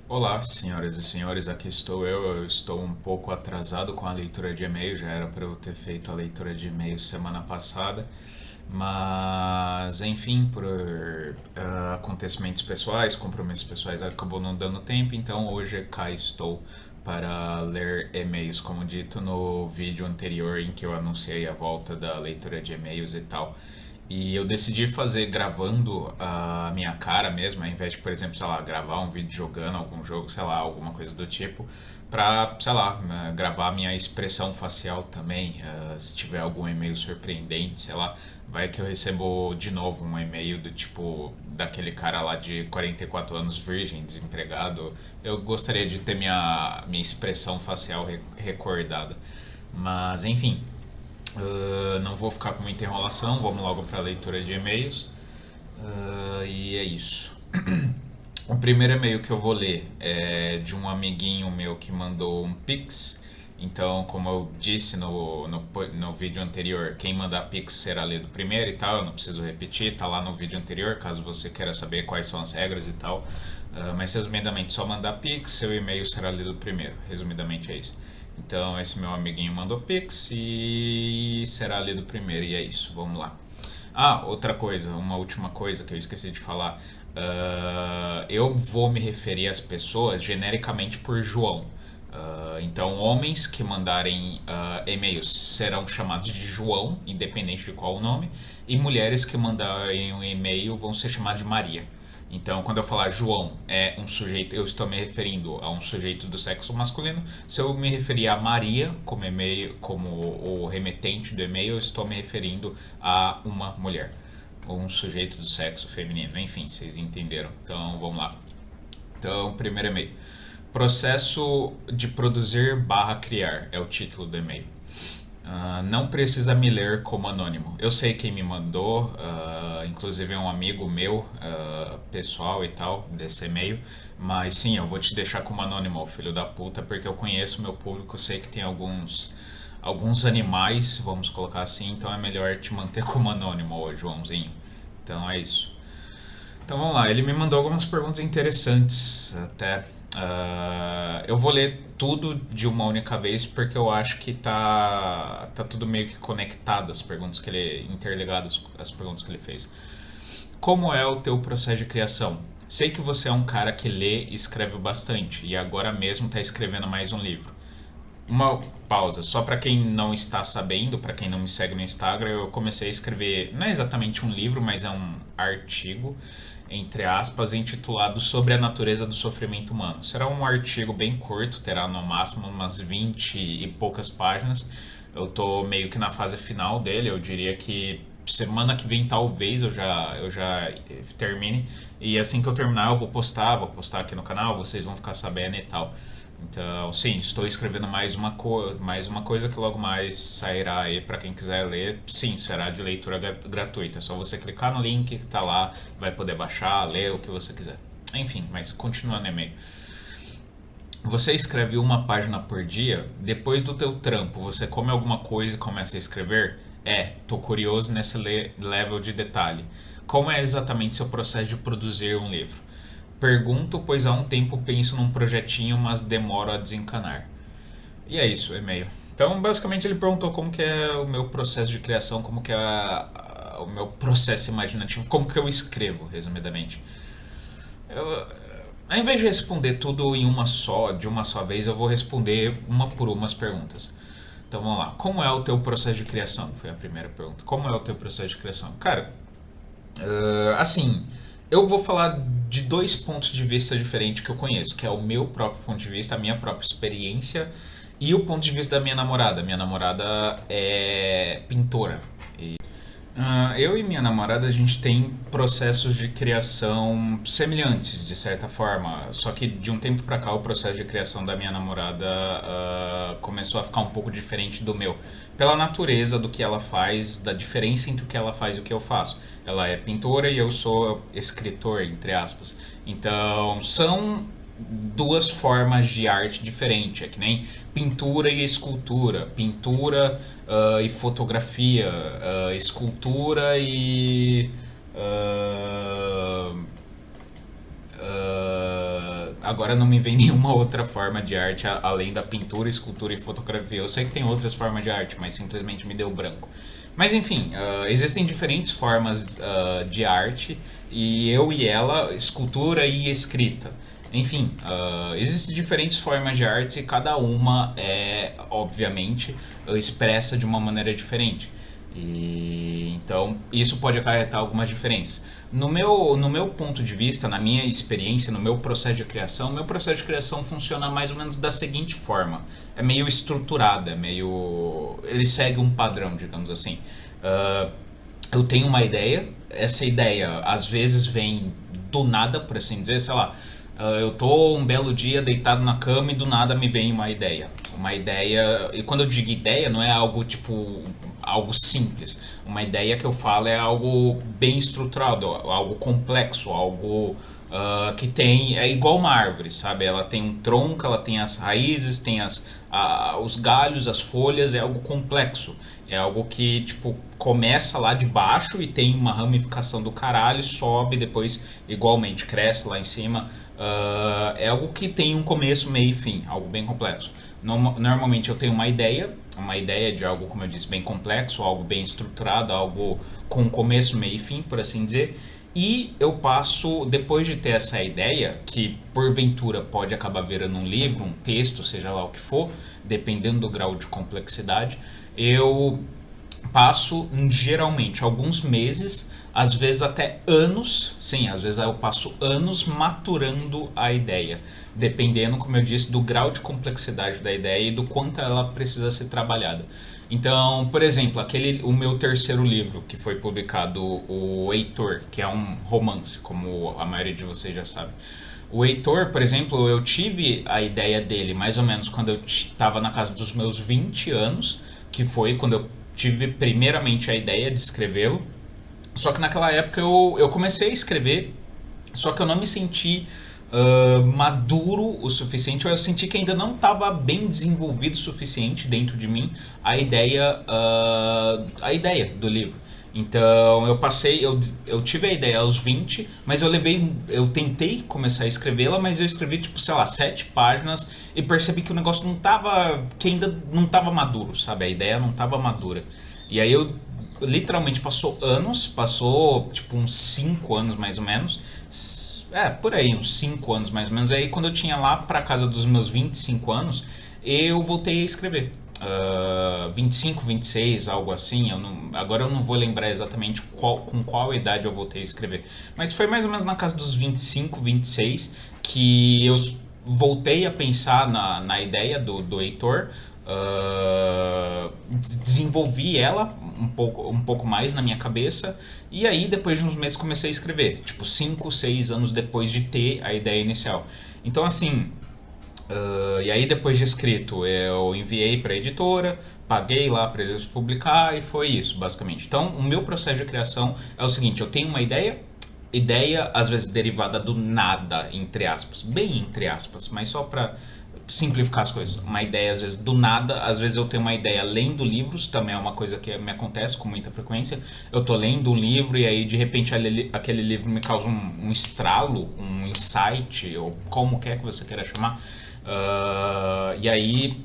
Olá, senhoras e senhores, aqui estou eu. Eu estou um pouco atrasado com a leitura de e-mail, já era para eu ter feito a leitura de e-mail semana passada, mas enfim, por acontecimentos pessoais, compromissos pessoais, acabou não dando tempo, então hoje cá estou para ler e-mails, como dito no vídeo anterior em que eu anunciei a volta da leitura de e-mails e tal. E eu decidi fazer gravando a minha cara mesmo, ao invés de, por exemplo, sei lá, gravar um vídeo jogando algum jogo, sei lá, alguma coisa do tipo, pra, sei lá, gravar a minha expressão facial também, se tiver algum e-mail surpreendente, sei lá, vai que eu recebo de novo um e-mail do tipo, daquele cara lá de 44 anos, virgem, desempregado, eu gostaria de ter minha expressão facial recordada. Mas, enfim, não vou ficar com muita enrolação, vamos logo para a leitura de e-mails. E é isso. O primeiro e-mail que eu vou ler é de um amiguinho meu que mandou um Pix. Então, como eu disse no vídeo anterior, quem mandar Pix será lido primeiro e tal. Eu não preciso repetir, tá lá no vídeo anterior, caso você queira saber quais são as regras e tal. Mas resumidamente, só mandar Pix, seu e-mail será lido primeiro. Resumidamente é isso. Então, esse meu amiguinho mandou Pix e será lido primeiro. E é isso, vamos lá. Ah, outra coisa, uma última coisa que eu esqueci de falar. Eu vou me referir às pessoas genericamente por João. Então, homens que mandarem e-mails serão chamados de João, independente de qual o nome, e mulheres que mandarem um e-mail vão ser chamadas de Maria. Então, quando eu falar João é um sujeito, eu estou me referindo a um sujeito do sexo masculino. Se eu me referir a Maria como e-mail, como o remetente do e-mail, eu estou me referindo a uma mulher, ou um sujeito do sexo feminino. Enfim, vocês entenderam. Então, vamos lá. Então, primeiro e-mail. Processo de produzir barra criar é o título do e-mail. Não precisa me ler como anônimo. Eu sei quem me mandou, inclusive é um amigo meu, pessoal e tal, desse e-mail. Mas sim, eu vou te deixar como anônimo, filho da puta, porque eu conheço o meu público, sei que tem alguns animais, vamos colocar assim, então é melhor te manter como anônimo, ô Joãozinho. Então é isso. Então vamos lá, ele me mandou algumas perguntas interessantes até. Eu vou ler tudo de uma única vez porque eu acho que tá tudo meio que conectado as perguntas que ele. Interligadas as perguntas que ele fez. Como é o teu processo de criação? Sei que você é um cara que lê e escreve bastante e agora mesmo está escrevendo mais um livro. Uma pausa, só para quem não está sabendo, para quem não me segue no Instagram, eu comecei a escrever, não é exatamente um livro, mas é um artigo, entre aspas, intitulado Sobre a Natureza do Sofrimento Humano. Será um artigo bem curto, terá no máximo umas 20 e poucas páginas. Eu tô meio que na fase final dele, eu diria que semana que vem talvez eu já termine. E assim que eu terminar eu vou postar aqui no canal, vocês vão ficar sabendo e tal. Então, sim, estou escrevendo mais uma coisa que logo mais sairá aí para quem quiser ler. Sim, será de leitura gratuita. É só você clicar no link que está lá, vai poder baixar, ler o que você quiser. Enfim, mas continuando no e-mail. Você escreve uma página por dia, depois do teu trampo, você come alguma coisa e começa a escrever? Tô curioso nesse level de detalhe. Como é exatamente seu processo de produzir um livro? Pergunto, pois há um tempo penso num projetinho, mas demoro a desencanar. E é isso, e-mail. Então, basicamente, ele perguntou como que é o meu processo de criação, como que é o meu processo imaginativo, como que eu escrevo, resumidamente. Eu, Ao invés de responder tudo em de uma só vez, eu vou responder uma por uma as perguntas. Então vamos lá. Como é o teu processo de criação? Foi a primeira pergunta. Como é o teu processo de criação? Cara, assim, eu vou falar de dois pontos de vista diferentes que eu conheço, que é o meu próprio ponto de vista, a minha própria experiência e o ponto de vista da minha namorada. Minha namorada é pintora. Eu e minha namorada, a gente tem processos de criação semelhantes, de certa forma. Só que de um tempo pra cá, o processo de criação da minha namorada começou a ficar um pouco diferente do meu. Pela natureza do que ela faz, da diferença entre o que ela faz e o que eu faço. Ela é pintora e eu sou escritor, entre aspas. Então, são duas formas de arte diferentes. É que nem pintura e escultura, pintura e fotografia, escultura e. agora não me vem nenhuma outra forma de arte além da pintura, escultura e fotografia. Eu sei que tem outras formas de arte, mas simplesmente me deu branco. Mas enfim, existem diferentes formas de arte e eu e ela, escultura e escrita. Enfim, existem diferentes formas de arte e cada uma é, obviamente, expressa de uma maneira diferente. E então isso pode acarretar algumas diferenças. No meu ponto de vista, na minha experiência, no meu processo de criação, meu processo de criação funciona mais ou menos da seguinte forma: é meio estruturado, é meio, ele segue um padrão, digamos assim. Ah, eu tenho uma ideia, essa ideia às vezes vem do nada, por assim dizer, sei lá. Eu tô um belo dia deitado na cama e do nada me vem uma ideia. Uma ideia, e quando eu digo ideia, não é algo tipo algo simples. Uma ideia que eu falo é algo bem estruturado, algo complexo, algo que tem, é igual uma árvore, sabe? Ela tem um tronco, ela tem as raízes, tem os galhos, as folhas, é algo complexo. É algo que, tipo, começa lá de baixo e tem uma ramificação do caralho, sobe, depois igualmente cresce lá em cima. É algo que tem um começo, meio e fim, algo bem complexo. Normalmente eu tenho uma ideia de algo, como eu disse, bem complexo, algo bem estruturado, algo com começo, meio e fim, por assim dizer. E eu passo, depois de ter essa ideia, que porventura pode acabar virando um livro, um texto, seja lá o que for, dependendo do grau de complexidade, eu passo geralmente alguns meses, às vezes até anos, sim, às vezes eu passo anos maturando a ideia, dependendo, como eu disse, do grau de complexidade da ideia e do quanto ela precisa ser trabalhada. Então, por exemplo, o meu terceiro livro que foi publicado, o Heitor, que é um romance, como a maioria de vocês já sabe. O Heitor, por exemplo, eu tive a ideia dele mais ou menos quando eu estava na casa dos meus 20 anos, que foi quando eu tive primeiramente a ideia de escrevê-lo. Só que naquela época eu comecei a escrever, só que eu não me senti maduro o suficiente, ou eu senti que ainda não estava bem desenvolvido o suficiente dentro de mim a ideia do livro. Então eu tive a ideia aos 20, mas eu tentei começar a escrevê-la, mas eu escrevi tipo, sei lá, 7 páginas e percebi que o negócio que ainda não estava maduro, sabe? A ideia não estava madura. E aí eu literalmente passou tipo uns 5 anos mais ou menos. Por aí, uns 5 anos mais ou menos. Aí quando eu tinha lá pra casa dos meus 25 anos, eu voltei a escrever. 25, 26, algo assim. Agora eu não vou lembrar exatamente com qual idade eu voltei a escrever. Mas foi mais ou menos na casa dos 25, 26 que eu voltei a pensar na ideia do Heitor. Desenvolvi ela um pouco mais na minha cabeça e aí depois de uns meses comecei a escrever, tipo 5, 6 anos depois de ter a ideia inicial. Então assim, e aí depois de escrito eu enviei para a editora, paguei lá para eles publicar e foi isso basicamente. Então o meu processo de criação é o seguinte: eu tenho uma ideia às vezes derivada do nada, entre aspas, bem entre aspas, mas só para simplificar as coisas. Uma ideia às vezes do nada, às vezes eu tenho uma ideia lendo livros, também é uma coisa que me acontece com muita frequência. Eu tô lendo um livro e aí de repente aquele livro me causa um estralo, um insight, ou como quer que você queira chamar. E aí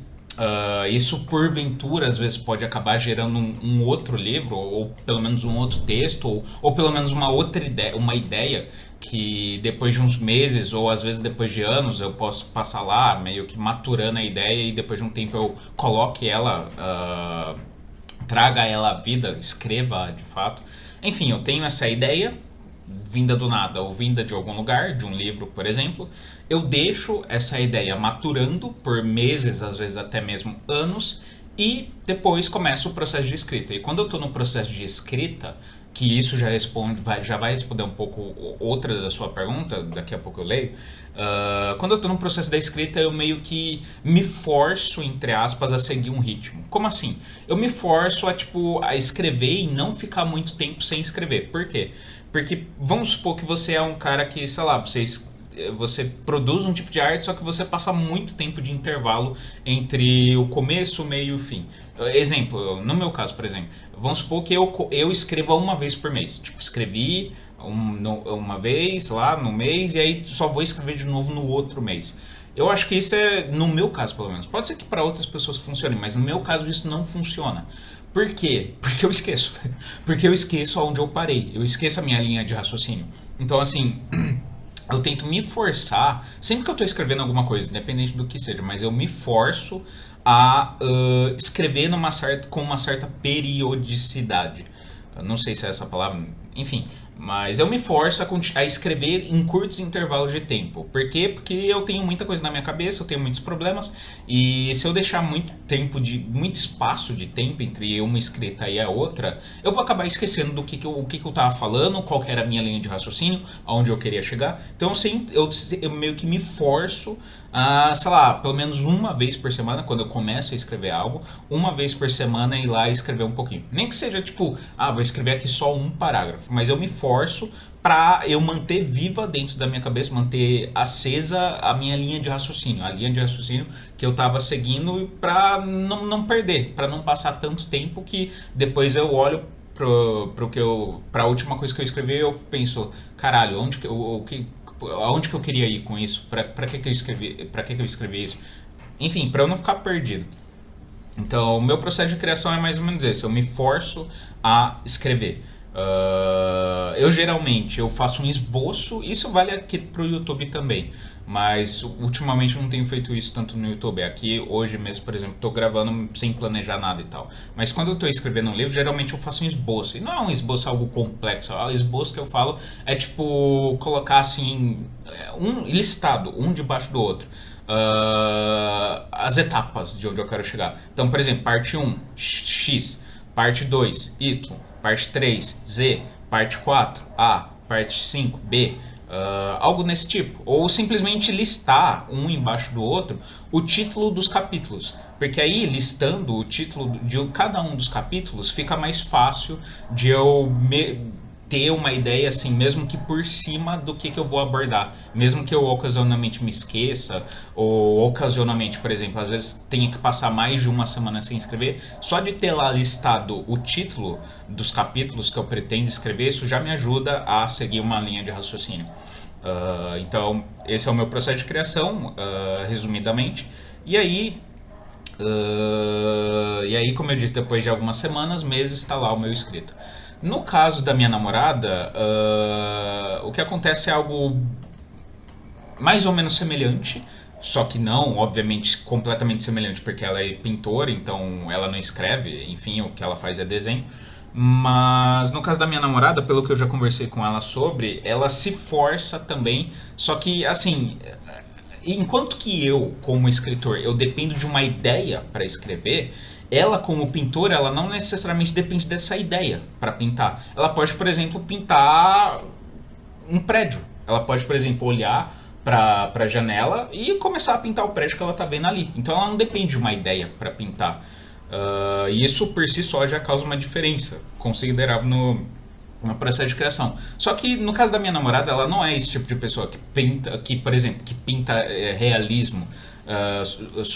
isso porventura às vezes pode acabar gerando um outro livro, ou pelo menos um outro texto, ou pelo menos uma ideia que depois de uns meses ou às vezes depois de anos eu posso passar lá meio que maturando a ideia e depois de um tempo eu coloque ela, traga ela à vida, escreva de fato. Enfim, eu tenho essa ideia vinda do nada ou vinda de algum lugar, de um livro, por exemplo. Eu deixo essa ideia maturando por meses, às vezes até mesmo anos, e depois começa o processo de escrita. E quando eu estou no processo de escrita, que isso já vai responder um pouco outra da sua pergunta, daqui a pouco eu leio. Quando eu estou no processo da escrita, eu meio que me forço, entre aspas, a seguir um ritmo. Como assim? Eu me forço a escrever e não ficar muito tempo sem escrever. Por quê? Porque vamos supor que você é um cara que, sei lá, você produz um tipo de arte, só que você passa muito tempo de intervalo entre o começo, o meio e o fim. Exemplo, no meu caso, por exemplo, vamos supor que eu escreva uma vez por mês. Tipo, escrevi, uma vez lá no mês e aí só vou escrever de novo no outro mês. Eu acho que isso é, no meu caso pelo menos, pode ser que para outras pessoas funcione, mas no meu caso isso não funciona. Por quê? Porque eu esqueço. Porque eu esqueço aonde eu parei. Eu esqueço a minha linha de raciocínio. Então, assim, eu tento me forçar, sempre que eu estou escrevendo alguma coisa, independente do que seja, mas eu me forço a escrever com uma certa periodicidade. Eu não sei se é essa palavra, enfim, mas eu me forço a escrever em curtos intervalos de tempo. Por quê? Porque eu tenho muita coisa na minha cabeça, eu tenho muitos problemas, e se eu deixar muito espaço de tempo entre uma escrita e a outra, eu vou acabar esquecendo o que eu tava falando, qual que era a minha linha de raciocínio, aonde eu queria chegar. Então eu meio que me forço a, sei lá, pelo menos uma vez por semana, quando eu começo a escrever algo, uma vez por semana ir lá e escrever um pouquinho. Nem que seja tipo, vou escrever aqui só um parágrafo, mas eu me forço para eu manter viva dentro da minha cabeça, manter acesa a minha linha de raciocínio, a linha de raciocínio que eu estava seguindo para não perder, para não passar tanto tempo que depois eu olho para a última coisa que eu escrevi eu penso, caralho, aonde que eu queria ir com isso? Para que que eu escrevi? Para que eu escrevi isso? Enfim, para eu não ficar perdido. Então, o meu processo de criação é mais ou menos esse. Eu me forço a escrever. Eu geralmente eu faço um esboço. Isso vale aqui pro YouTube também. Mas ultimamente eu não tenho feito isso tanto no YouTube. Aqui hoje mesmo, por exemplo, estou gravando sem planejar nada e tal. Mas quando eu estou escrevendo um livro, geralmente eu faço um esboço. E não é um esboço algo complexo. O esboço que eu falo é tipo colocar assim um listado, um debaixo do outro. As etapas de onde eu quero chegar. Então, por exemplo, parte 1, X, parte 2, Y, parte 3, Z, parte 4, A, parte 5, B, algo nesse tipo. Ou simplesmente listar um embaixo do outro o título dos capítulos. Porque aí, listando o título de cada um dos capítulos, fica mais fácil de eu ter uma ideia assim, mesmo que por cima do que eu vou abordar, mesmo que eu ocasionalmente me esqueça, ou ocasionalmente, por exemplo, às vezes tenha que passar mais de uma semana sem escrever, só de ter lá listado o título dos capítulos que eu pretendo escrever, isso já me ajuda a seguir uma linha de raciocínio. Então, esse é o meu processo de criação, resumidamente. E aí, como eu disse, depois de algumas semanas, meses, está lá o meu escrito. No caso da minha namorada, o que acontece é algo mais ou menos semelhante, só que não, obviamente, completamente semelhante, porque ela é pintora, então ela não escreve, enfim, o que ela faz é desenho. Mas no caso da minha namorada, pelo que eu já conversei com ela sobre, ela se força também, só que assim, enquanto que eu, como escritor, eu dependo de uma ideia para escrever, ela como pintora, ela não necessariamente depende dessa ideia para pintar. Ela pode, por exemplo, pintar um prédio. Ela pode, por exemplo, olhar para a janela e começar a pintar o prédio que ela está vendo ali. Então ela não depende de uma ideia para pintar. E isso por si só já causa uma diferença considerável no processo de criação. Só que no caso da minha namorada, ela não é esse tipo de pessoa que pinta, por exemplo, que pinta realismo,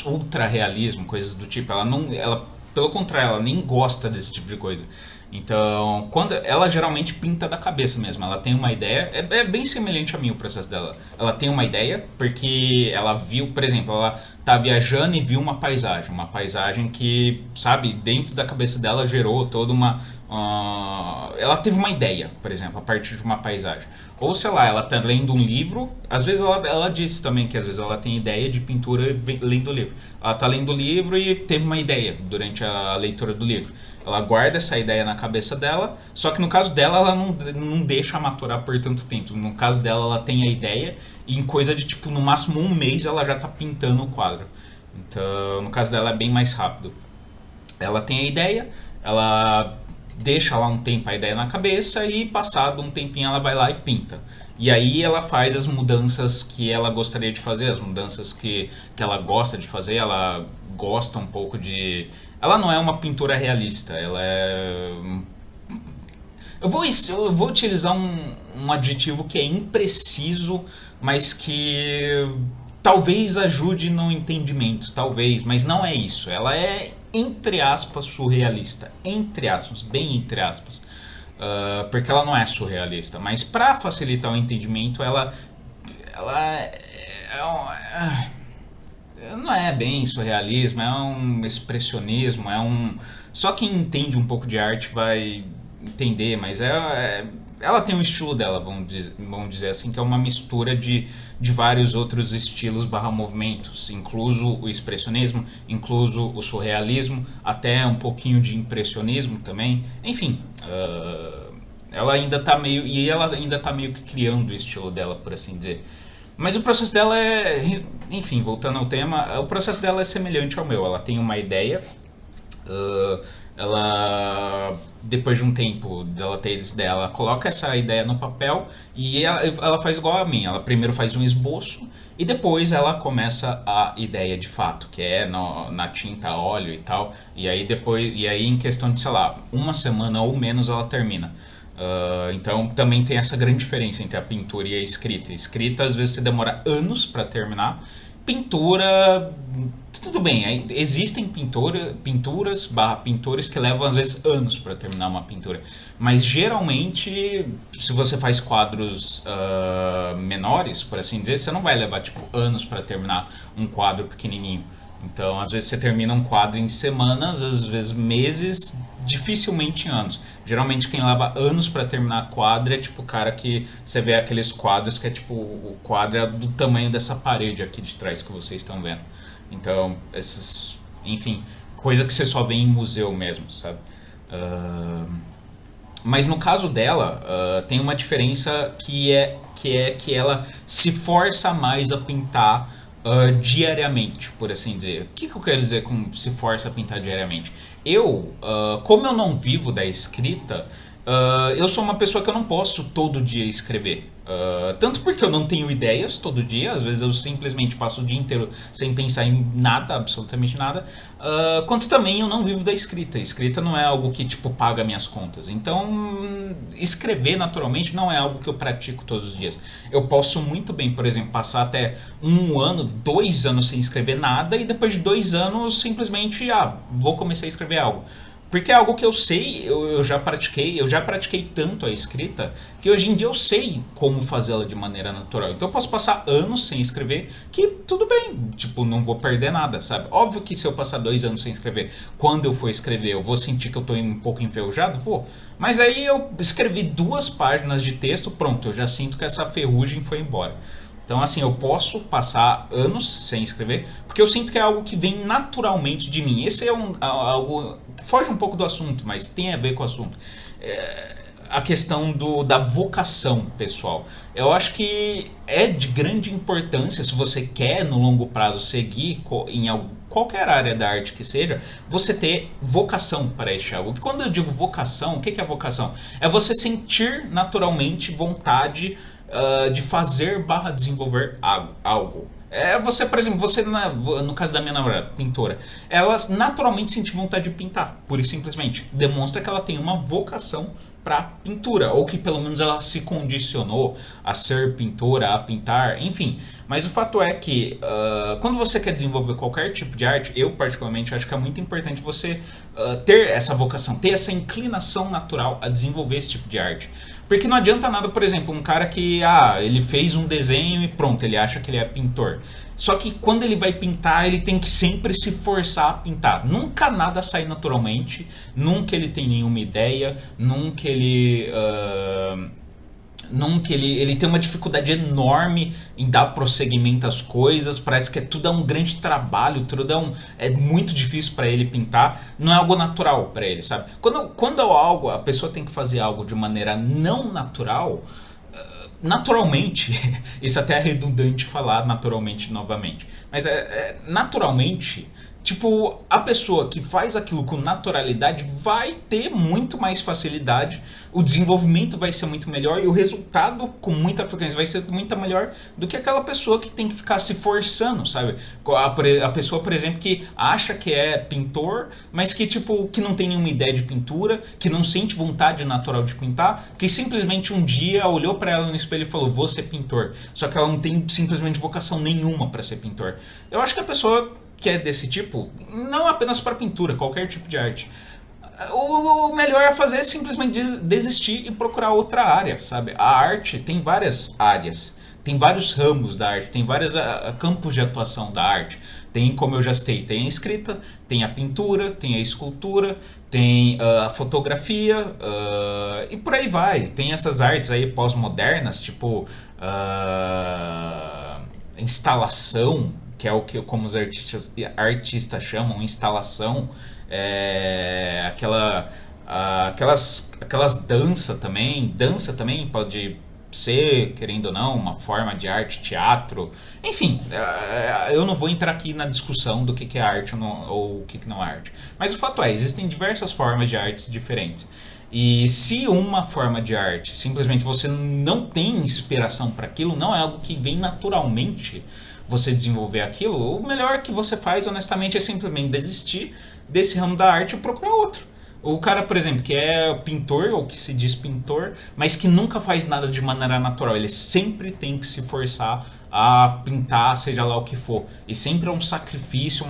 ultra realismo, coisas do tipo. Ela, pelo contrário, ela nem gosta desse tipo de coisa. Então, quando ela geralmente pinta da cabeça mesmo, ela tem uma ideia, é bem semelhante a mim o processo dela. Ela tem uma ideia porque ela viu, por exemplo, ela tá viajando e viu uma paisagem que, sabe, dentro da cabeça dela gerou toda uma ela teve uma ideia, por exemplo, a partir de uma paisagem. Ou sei lá, ela tá lendo um livro, às vezes ela disse também que às vezes ela tem ideia de pintura lendo o livro. Ela tá lendo o livro e teve uma ideia durante a leitura do livro. Ela guarda essa ideia na cabeça dela, só que no caso dela ela não deixa maturar por tanto tempo. No caso dela ela tem a ideia e em coisa de tipo no máximo um mês ela já tá pintando o quadro. Então no caso dela é bem mais rápido. Ela tem a ideia, ela deixa lá um tempo a ideia na cabeça e passado um tempinho ela vai lá e pinta. E aí ela faz as mudanças que ela gostaria de fazer, as mudanças que ela gosta de fazer, ela gosta um pouco de... Ela não é uma pintura realista, ela é... Eu vou utilizar um adjetivo que é impreciso, mas que talvez ajude no entendimento, talvez, mas não é isso. Ela é, entre aspas, surrealista. Entre aspas, bem entre aspas. porque ela não é surrealista. Mas para facilitar o entendimento, não é bem surrealismo, é um expressionismo, só quem entende um pouco de arte vai entender, mas ela tem um estilo dela, vamos dizer assim, que é uma mistura de vários outros estilos barra movimentos, incluso o expressionismo, incluso o surrealismo, até um pouquinho de impressionismo também, enfim. Ela ainda tá meio que criando o estilo dela, por assim dizer. Mas o processo dela enfim, voltando ao tema, o processo dela é semelhante ao meu. Ela tem uma ideia, ela, depois de um tempo dela ter essa ideia, ela coloca essa ideia no papel e ela faz igual a mim. Ela primeiro faz um esboço e depois ela começa a ideia de fato, que é na tinta, a óleo e tal. E aí em questão de, sei lá, uma semana ou menos ela termina. Então também tem essa grande diferença entre a pintura e a escrita. Escrita às vezes você demora anos para terminar. Pintura, tudo bem, existem pinturas barra pintores que levam às vezes anos para terminar uma pintura. Mas geralmente, se você faz quadros menores, por assim dizer, você não vai levar tipo anos para terminar um quadro pequenininho. Então, às vezes você termina um quadro em semanas, às vezes meses, dificilmente em anos. Geralmente quem leva anos para terminar quadro é tipo o cara que você vê aqueles quadros que é tipo o quadro é do tamanho dessa parede aqui de trás que vocês estão vendo. Então, enfim, coisa que você só vê em museu mesmo, sabe? Ah, mas no caso dela, tem uma diferença que ela se força mais a pintar diariamente, por assim dizer. O que eu quero dizer com se força a pintar diariamente? Como eu não vivo da escrita, eu sou uma pessoa que eu não posso todo dia escrever. Tanto porque eu não tenho ideias todo dia, às vezes eu simplesmente passo o dia inteiro sem pensar em nada, absolutamente nada, quanto também eu não vivo da escrita. Escrita não é algo que tipo paga minhas contas. Então, escrever naturalmente não é algo que eu pratico todos os dias. Eu posso muito bem, por exemplo, passar até um ano, 2 anos sem escrever nada e depois de 2 anos simplesmente, vou começar a escrever algo. Porque é algo que eu sei, eu já pratiquei tanto a escrita, que hoje em dia eu sei como fazê-la de maneira natural. Então eu posso passar anos sem escrever, que tudo bem, tipo, não vou perder nada, sabe? Óbvio que se eu passar 2 anos sem escrever, quando eu for escrever, eu vou sentir que eu tô um pouco enferrujado? Vou. Mas aí eu escrevi 2 páginas de texto, pronto, eu já sinto que essa ferrugem foi embora. Então, assim, eu posso passar anos sem escrever, porque eu sinto que é algo que vem naturalmente de mim. Esse é algo que foge um pouco do assunto, mas tem a ver com o assunto. A questão da vocação pessoal. Eu acho que é de grande importância, se você quer no longo prazo seguir em qualquer área da arte que seja, você ter vocação para este algo. E quando eu digo vocação, o que é vocação? É você sentir naturalmente vontade de fazer barra desenvolver algo. Você, por exemplo, no caso da minha namorada, pintora, ela naturalmente sente vontade de pintar, pura e simplesmente. Demonstra que ela tem uma vocação para pintura, ou que pelo menos ela se condicionou a ser pintora, a pintar, enfim. Mas o fato é que quando você quer desenvolver qualquer tipo de arte, eu particularmente acho que é muito importante você ter essa vocação, ter essa inclinação natural a desenvolver esse tipo de arte. Porque não adianta nada, por exemplo, um cara que ele fez um desenho e pronto, ele acha que ele é pintor. Só que quando ele vai pintar, ele tem que sempre se forçar a pintar. Nunca nada sai naturalmente, nunca ele tem nenhuma ideia, nunca ele tem uma dificuldade enorme em dar prosseguimento às coisas. Parece que tudo é um grande trabalho, tudo é muito difícil para ele pintar. Não é algo natural para ele, sabe? Quando a pessoa tem que fazer algo de maneira não natural, naturalmente, isso até é redundante falar naturalmente novamente, mas naturalmente, tipo, a pessoa que faz aquilo com naturalidade vai ter muito mais facilidade, o desenvolvimento vai ser muito melhor e o resultado com muita frequência vai ser muito melhor do que aquela pessoa que tem que ficar se forçando, sabe? A pessoa, por exemplo, que acha que é pintor, mas que tipo, que não tem nenhuma ideia de pintura, que não sente vontade natural de pintar, que simplesmente um dia olhou pra ela no espelho e falou, vou ser pintor. Só que ela não tem simplesmente vocação nenhuma pra ser pintor. Eu acho que a pessoa que é desse tipo, não apenas para pintura, qualquer tipo de arte, O melhor a fazer é simplesmente desistir e procurar outra área, sabe? A arte tem várias áreas, tem vários ramos da arte, tem vários campos de atuação da arte. Tem, como eu já citei, tem a escrita, tem a pintura, tem a escultura, tem a fotografia e por aí vai. Tem essas artes aí pós-modernas, tipo instalação, que é o que como os artistas chamam, instalação, aquelas dança também pode ser, querendo ou não, uma forma de arte, teatro, enfim, eu não vou entrar aqui na discussão do que é arte ou o que não é arte, mas o fato é, existem diversas formas de artes diferentes. E se uma forma de arte simplesmente você não tem inspiração para aquilo, não é algo que vem naturalmente você desenvolver aquilo, o melhor que você faz, honestamente, é simplesmente desistir desse ramo da arte e procurar outro. O cara, por exemplo, que é pintor, ou que se diz pintor, mas que nunca faz nada de maneira natural. Ele sempre tem que se forçar a pintar, seja lá o que for. E sempre é um sacrifício,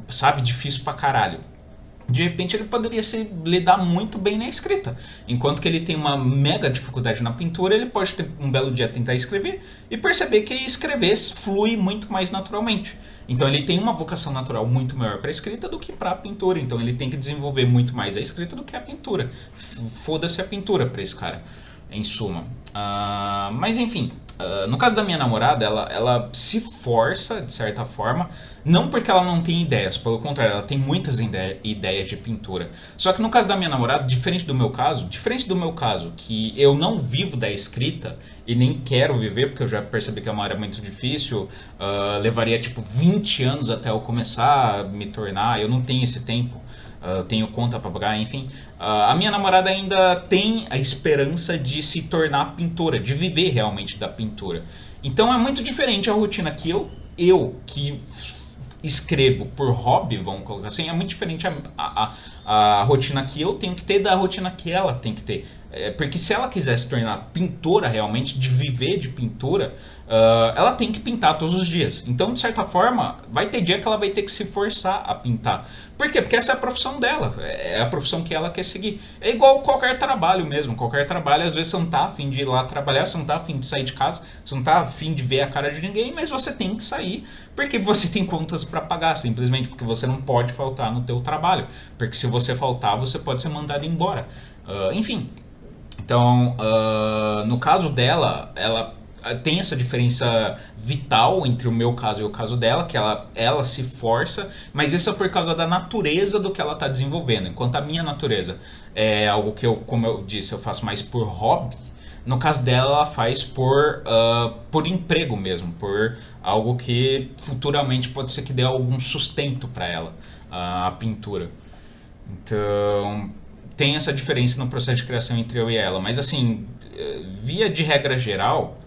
sabe, difícil pra caralho. De repente ele poderia lidar muito bem na escrita. Enquanto que ele tem uma mega dificuldade na pintura, ele pode ter um belo dia tentar escrever e perceber que escrever flui muito mais naturalmente. Então ele tem uma vocação natural muito maior para a escrita do que para a pintura. Então ele tem que desenvolver muito mais a escrita do que a pintura. Foda-se a pintura para esse cara, em suma. Mas enfim, no caso da minha namorada, ela se força, de certa forma, não porque ela não tem ideias, pelo contrário, ela tem muitas ideias de pintura. Só que no caso da minha namorada, diferente do meu caso, que eu não vivo da escrita e nem quero viver, porque eu já percebi que é uma área muito difícil, levaria tipo 20 anos até eu começar a me tornar, eu não tenho esse tempo. Tenho conta para pagar, enfim. A minha namorada ainda tem a esperança de se tornar pintora, de viver realmente da pintura. Então é muito diferente a rotina que eu que escrevo por hobby, vamos colocar assim, é muito diferente a rotina que eu tenho que ter da rotina que ela tem que ter. Porque se ela quiser se tornar pintora realmente, de viver de pintura, ela tem que pintar todos os dias. Então, de certa forma, vai ter dia que ela vai ter que se forçar a pintar. Por quê? Porque essa é a profissão dela, é a profissão que ela quer seguir. É igual qualquer trabalho mesmo, qualquer trabalho, às vezes você não tá afim de ir lá trabalhar, você não tá afim de sair de casa, você não tá afim de ver a cara de ninguém, mas você tem que sair, porque você tem contas para pagar, simplesmente porque você não pode faltar no teu trabalho, porque se você faltar, você pode ser mandado embora. Enfim, então, no caso dela, ela tem essa diferença vital entre o meu caso e o caso dela, que ela se força, mas isso é por causa da natureza do que ela está desenvolvendo. Enquanto a minha natureza é algo que eu, como eu disse, eu faço mais por hobby, no caso dela ela faz por emprego mesmo, por algo que futuramente pode ser que dê algum sustento para ela, a pintura. Então, tem essa diferença no processo de criação entre eu e ela, mas assim, via de regra geral,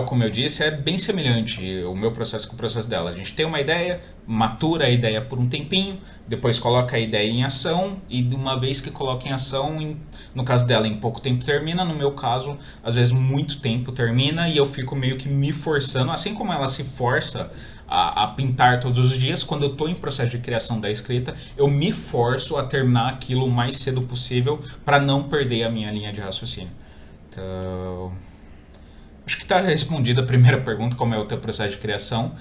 como eu disse, é bem semelhante o meu processo com o processo dela. A gente tem uma ideia, matura a ideia por um tempinho, depois coloca a ideia em ação, e de uma vez que coloca em ação, no caso dela em pouco tempo termina, no meu caso às vezes muito tempo termina, e eu fico meio que me forçando, assim como ela se força a pintar todos os dias. Quando eu estou em processo de criação da escrita, eu me forço a terminar aquilo o mais cedo possível para não perder a minha linha de raciocínio. Então, acho que está respondida a primeira pergunta, como é o teu processo de criação.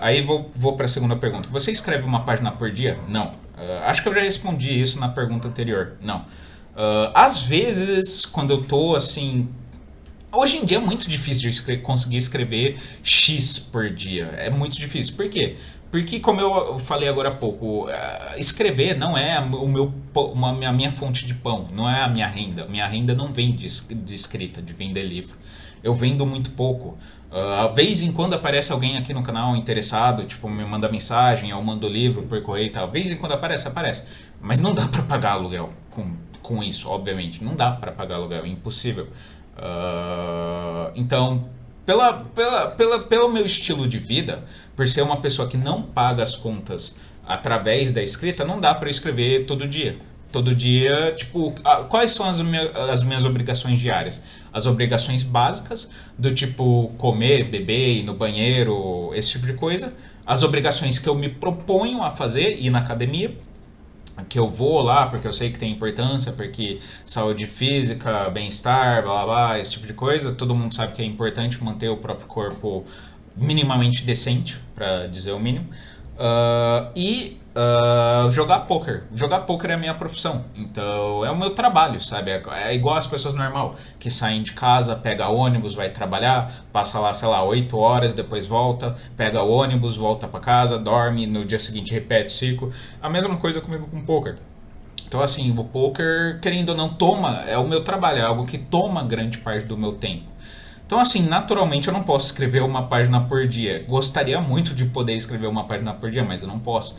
Aí vou para a segunda pergunta. Você escreve uma página por dia? Não. Acho que eu já respondi isso na pergunta anterior. Não. Às vezes, quando eu estou assim... Hoje em dia é muito difícil de conseguir escrever X por dia. É muito difícil. Por quê? Porque, como eu falei agora há pouco, escrever não é a minha fonte de pão, não é a minha renda. Minha renda não vem de escrita, de vender livro. Eu vendo muito pouco. A vez em quando aparece alguém aqui no canal interessado, tipo, me manda mensagem, eu mando livro por correio e tal. A vez em quando aparece. Mas não dá pra pagar aluguel com isso, obviamente. Não dá pra pagar aluguel, é impossível. Então, pelo meu estilo de vida, por ser uma pessoa que não paga as contas através da escrita, não dá para eu escrever todo dia. Todo dia, tipo, quais são as minhas obrigações diárias? As obrigações básicas, do tipo comer, beber, ir no banheiro, esse tipo de coisa. As obrigações que eu me proponho a fazer, ir na academia, que eu vou lá porque eu sei que tem importância, porque saúde física, bem-estar, blá blá blá, esse tipo de coisa. Todo mundo sabe que é importante manter o próprio corpo minimamente decente, para dizer o mínimo. Jogar poker. Jogar poker é a minha profissão. Então é o meu trabalho, sabe? É igual as pessoas normal, que saem de casa, pega ônibus, vai trabalhar, passa lá, sei lá, 8 horas, depois volta, pega o ônibus, volta para casa, dorme, no dia seguinte repete o ciclo. A mesma coisa comigo com poker. Então, assim, o poker, querendo ou não, é o meu trabalho, é algo que toma grande parte do meu tempo. Então, assim, naturalmente eu não posso escrever uma página por dia. Gostaria muito de poder escrever uma página por dia, mas eu não posso.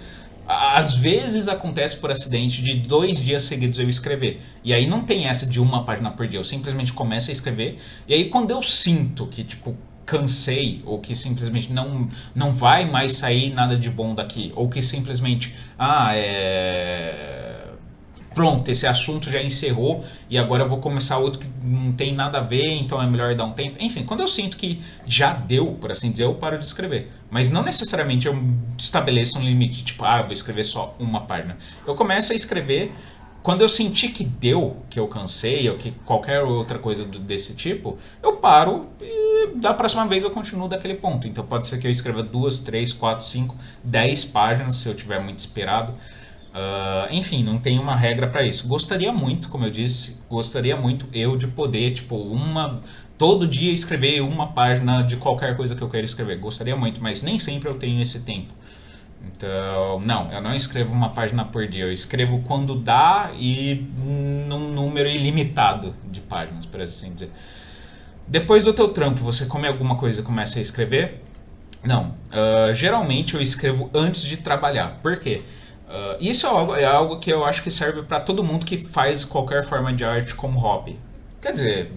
Às vezes acontece por acidente de 2 dias seguidos eu escrever. E aí não tem essa de uma página por dia. Eu simplesmente começo a escrever. E aí quando eu sinto que, tipo, cansei, ou que simplesmente não vai mais sair nada de bom daqui, ou que simplesmente, pronto, esse assunto já encerrou e agora eu vou começar outro que não tem nada a ver, então é melhor dar um tempo. Enfim, quando eu sinto que já deu, por assim dizer, eu paro de escrever. Mas não necessariamente eu estabeleço um limite, tipo, eu vou escrever só uma página. Eu começo a escrever quando eu sentir que deu, que eu cansei, ou que qualquer outra coisa desse tipo, eu paro e da próxima vez eu continuo daquele ponto. Então pode ser que eu escreva 2, 3, 4, 5, 10 páginas se eu tiver muito inspirado. Enfim, não tem uma regra para isso. Gostaria muito, como eu disse, gostaria muito eu de poder, tipo, todo dia escrever uma página de qualquer coisa que eu queira escrever. Gostaria muito, mas nem sempre eu tenho esse tempo. Então, não, eu não escrevo uma página por dia. Eu escrevo quando dá e num número ilimitado de páginas, por assim dizer. Depois do teu trampo, você come alguma coisa e começa a escrever? Não. Geralmente eu escrevo antes de trabalhar. Por quê? Isso é algo que eu acho que serve para todo mundo que faz qualquer forma de arte como hobby. Quer dizer,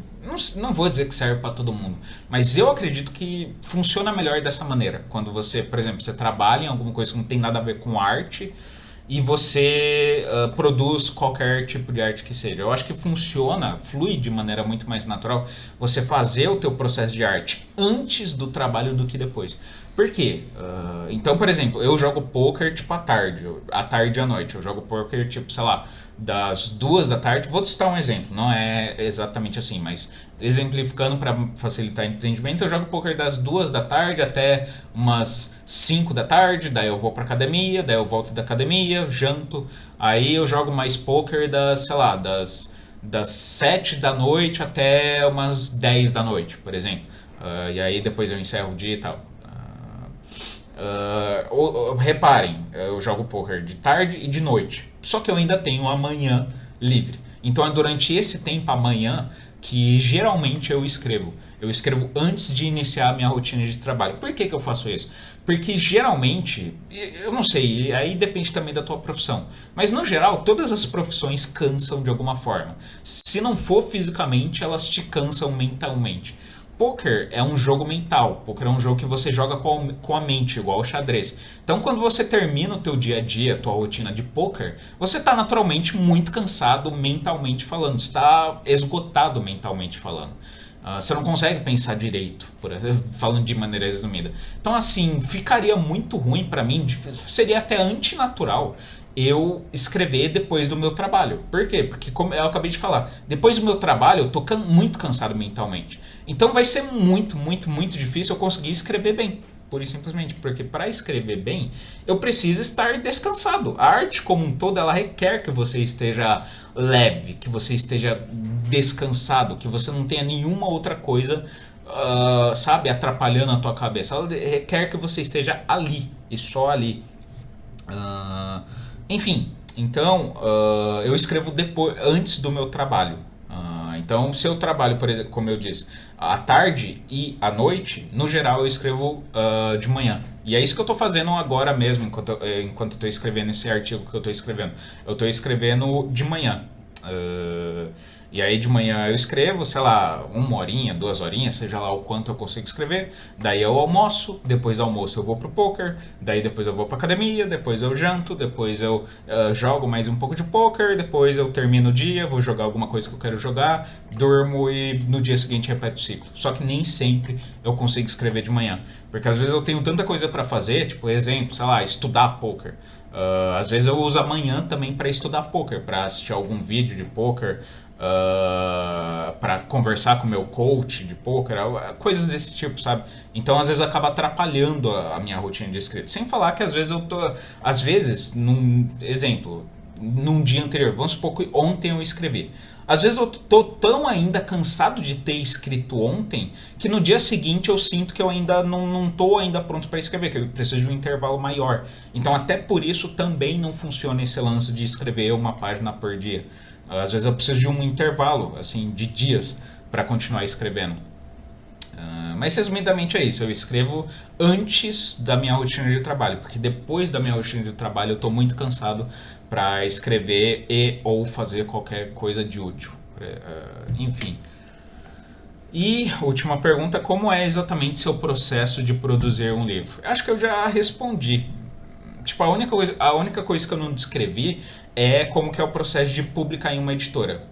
não vou dizer que serve para todo mundo, mas eu acredito que funciona melhor dessa maneira. Quando você, por exemplo, você trabalha em alguma coisa que não tem nada a ver com arte e você produz qualquer tipo de arte que seja. Eu acho que flui de maneira muito mais natural você fazer o teu processo de arte antes do trabalho do que depois. Por quê? Então, por exemplo, eu jogo poker tipo à tarde e à noite. Eu jogo poker tipo, sei lá, das 2 da tarde. Vou citar um exemplo, não é exatamente assim, mas exemplificando para facilitar o entendimento, eu jogo poker das 2 da tarde até umas 5 da tarde, daí eu vou pra academia, daí eu volto da academia, janto, aí eu jogo mais poker das, sei lá, das 7 da noite até umas 10 da noite, por exemplo. E aí depois eu encerro o dia e tal. Reparem, eu jogo poker de tarde e de noite. Só que eu ainda tenho amanhã livre. Então é durante esse tempo amanhã que geralmente eu escrevo. Eu escrevo antes de iniciar a minha rotina de trabalho. Por que eu faço isso? Porque geralmente, eu não sei, aí depende também da tua profissão. Mas no geral, todas as profissões cansam de alguma forma. Se não for fisicamente, elas te cansam mentalmente. Poker é um jogo mental. Poker é um jogo que você joga com a mente, igual o xadrez. Então, quando você termina o teu dia a dia, a tua rotina de poker, você está naturalmente muito cansado mentalmente falando. Você está esgotado mentalmente falando. Você não consegue pensar direito, falando de maneira resumida. Então, assim, ficaria muito ruim para mim, seria até antinatural eu escrever depois do meu trabalho. Por quê? Porque, como eu acabei de falar, depois do meu trabalho eu tô muito cansado mentalmente. Então vai ser muito, muito, muito difícil eu conseguir escrever bem. Pura e simplesmente, porque para escrever bem, eu preciso estar descansado. A arte como um todo, ela requer que você esteja leve, que você esteja descansado, que você não tenha nenhuma outra coisa, sabe, atrapalhando a tua cabeça. Ela requer que você esteja ali, e só ali. Enfim, então eu escrevo antes do meu trabalho. Então, se eu trabalho, por exemplo, como eu disse, à tarde e à noite, no geral eu escrevo de manhã. E é isso que eu estou fazendo agora mesmo, enquanto eu estou escrevendo esse artigo que eu estou escrevendo. Eu estou escrevendo de manhã. E aí de manhã eu escrevo, sei lá, 1 horinha, 2 horinhas, seja lá o quanto eu consigo escrever. Daí eu almoço, depois do almoço eu vou pro poker, daí depois eu vou pra academia, depois eu janto, depois eu jogo mais um pouco de poker, depois eu termino o dia, vou jogar alguma coisa que eu quero jogar, durmo e no dia seguinte repete o ciclo. Só que nem sempre eu consigo escrever de manhã, porque às vezes eu tenho tanta coisa pra fazer, tipo, exemplo, sei lá, estudar poker. Às vezes eu uso a manhã também para estudar poker, para assistir algum vídeo de poker, para conversar com o meu coach de poker, coisas desse tipo, sabe? Então às vezes acaba atrapalhando a minha rotina de escrita. Sem falar que às vezes eu tô, às vezes, num exemplo, num dia anterior, vamos supor que ontem eu escrevi. Às vezes eu tô tão ainda cansado de ter escrito ontem que no dia seguinte eu sinto que eu ainda não tô ainda pronto para escrever, que eu preciso de um intervalo maior. Então até por isso também não funciona esse lance de escrever uma página por dia. Às vezes eu preciso de um intervalo assim de dias para continuar escrevendo. Mas resumidamente é isso, eu escrevo antes da minha rotina de trabalho, porque depois da minha rotina de trabalho eu estou muito cansado para escrever e ou fazer qualquer coisa de útil. Enfim. E última pergunta, como é exatamente seu processo de produzir um livro? Acho que eu já respondi. Tipo, a única coisa que eu não descrevi é como que é o processo de publicar em uma editora.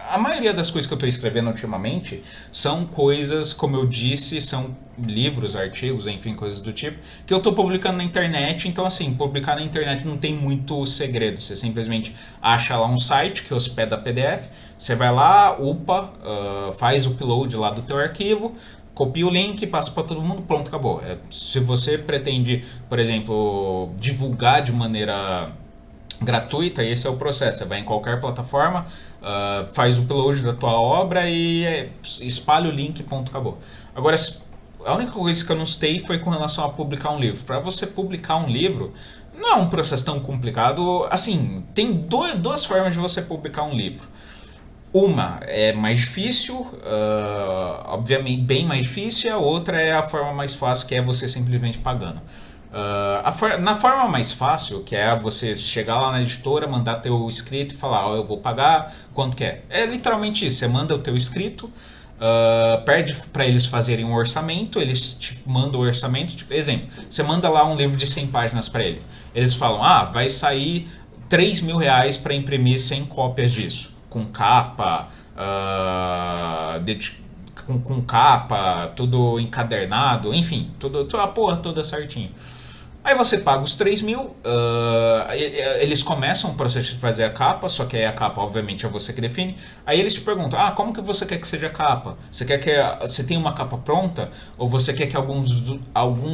A maioria das coisas que eu estou escrevendo ultimamente são coisas, como eu disse, são livros, artigos, enfim, coisas do tipo, que eu estou publicando na internet. Então, assim, publicar na internet não tem muito segredo. Você simplesmente acha lá um site que hospeda PDF, você vai lá, upa, faz o upload lá do teu arquivo, copia o link, passa para todo mundo, pronto, acabou. Se você pretende, por exemplo, divulgar de maneira gratuita, esse é o processo. Você vai em qualquer plataforma, faz o upload da tua obra e espalha o link, ponto, acabou. Agora, a única coisa que eu não sei foi com relação a publicar um livro. Para você publicar um livro, não é um processo tão complicado. Assim, tem duas formas de você publicar um livro. Uma é mais difícil, obviamente bem mais difícil, e a outra é a forma mais fácil, que é você simplesmente pagando. Na forma mais fácil, que é você chegar lá na editora, mandar teu escrito e falar, eu vou pagar, quanto que é? É literalmente isso, você manda o teu escrito, pede para eles fazerem um orçamento, eles te mandam o orçamento, tipo, exemplo, você manda lá um livro de 100 páginas para eles, eles falam, vai sair R$ 3.000 para imprimir 100 cópias disso, com capa, com capa, tudo encadernado, enfim, a porra toda certinho. Aí você paga os 3.000, eles começam o processo de fazer a capa, só que aí a capa, obviamente, é você que define. Aí eles te perguntam, como que você quer que seja a capa? Você quer que você tenha uma capa pronta? Ou você quer que algum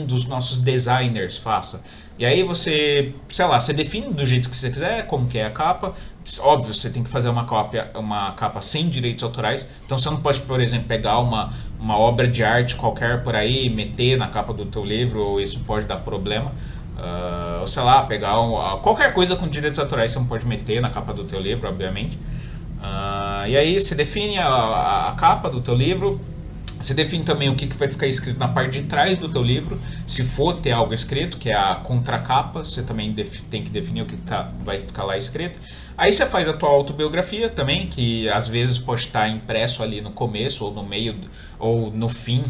dos nossos designers faça? E aí você, sei lá, você define do jeito que você quiser, como que é a capa. Óbvio, você tem que fazer uma capa sem direitos autorais. Então você não pode, por exemplo, pegar uma obra de arte qualquer por aí, meter na capa do teu livro, ou isso pode dar problema. Ou sei lá, pegar qualquer coisa com direitos autorais você não pode meter na capa do teu livro, obviamente. E aí você define a capa do teu livro. Você define também o que vai ficar escrito na parte de trás do teu livro. Se for ter algo escrito, que é a contracapa, você também tem que definir o que vai ficar lá escrito. Aí você faz a tua autobiografia também, que às vezes pode estar impresso ali no começo, ou no meio, ou no fim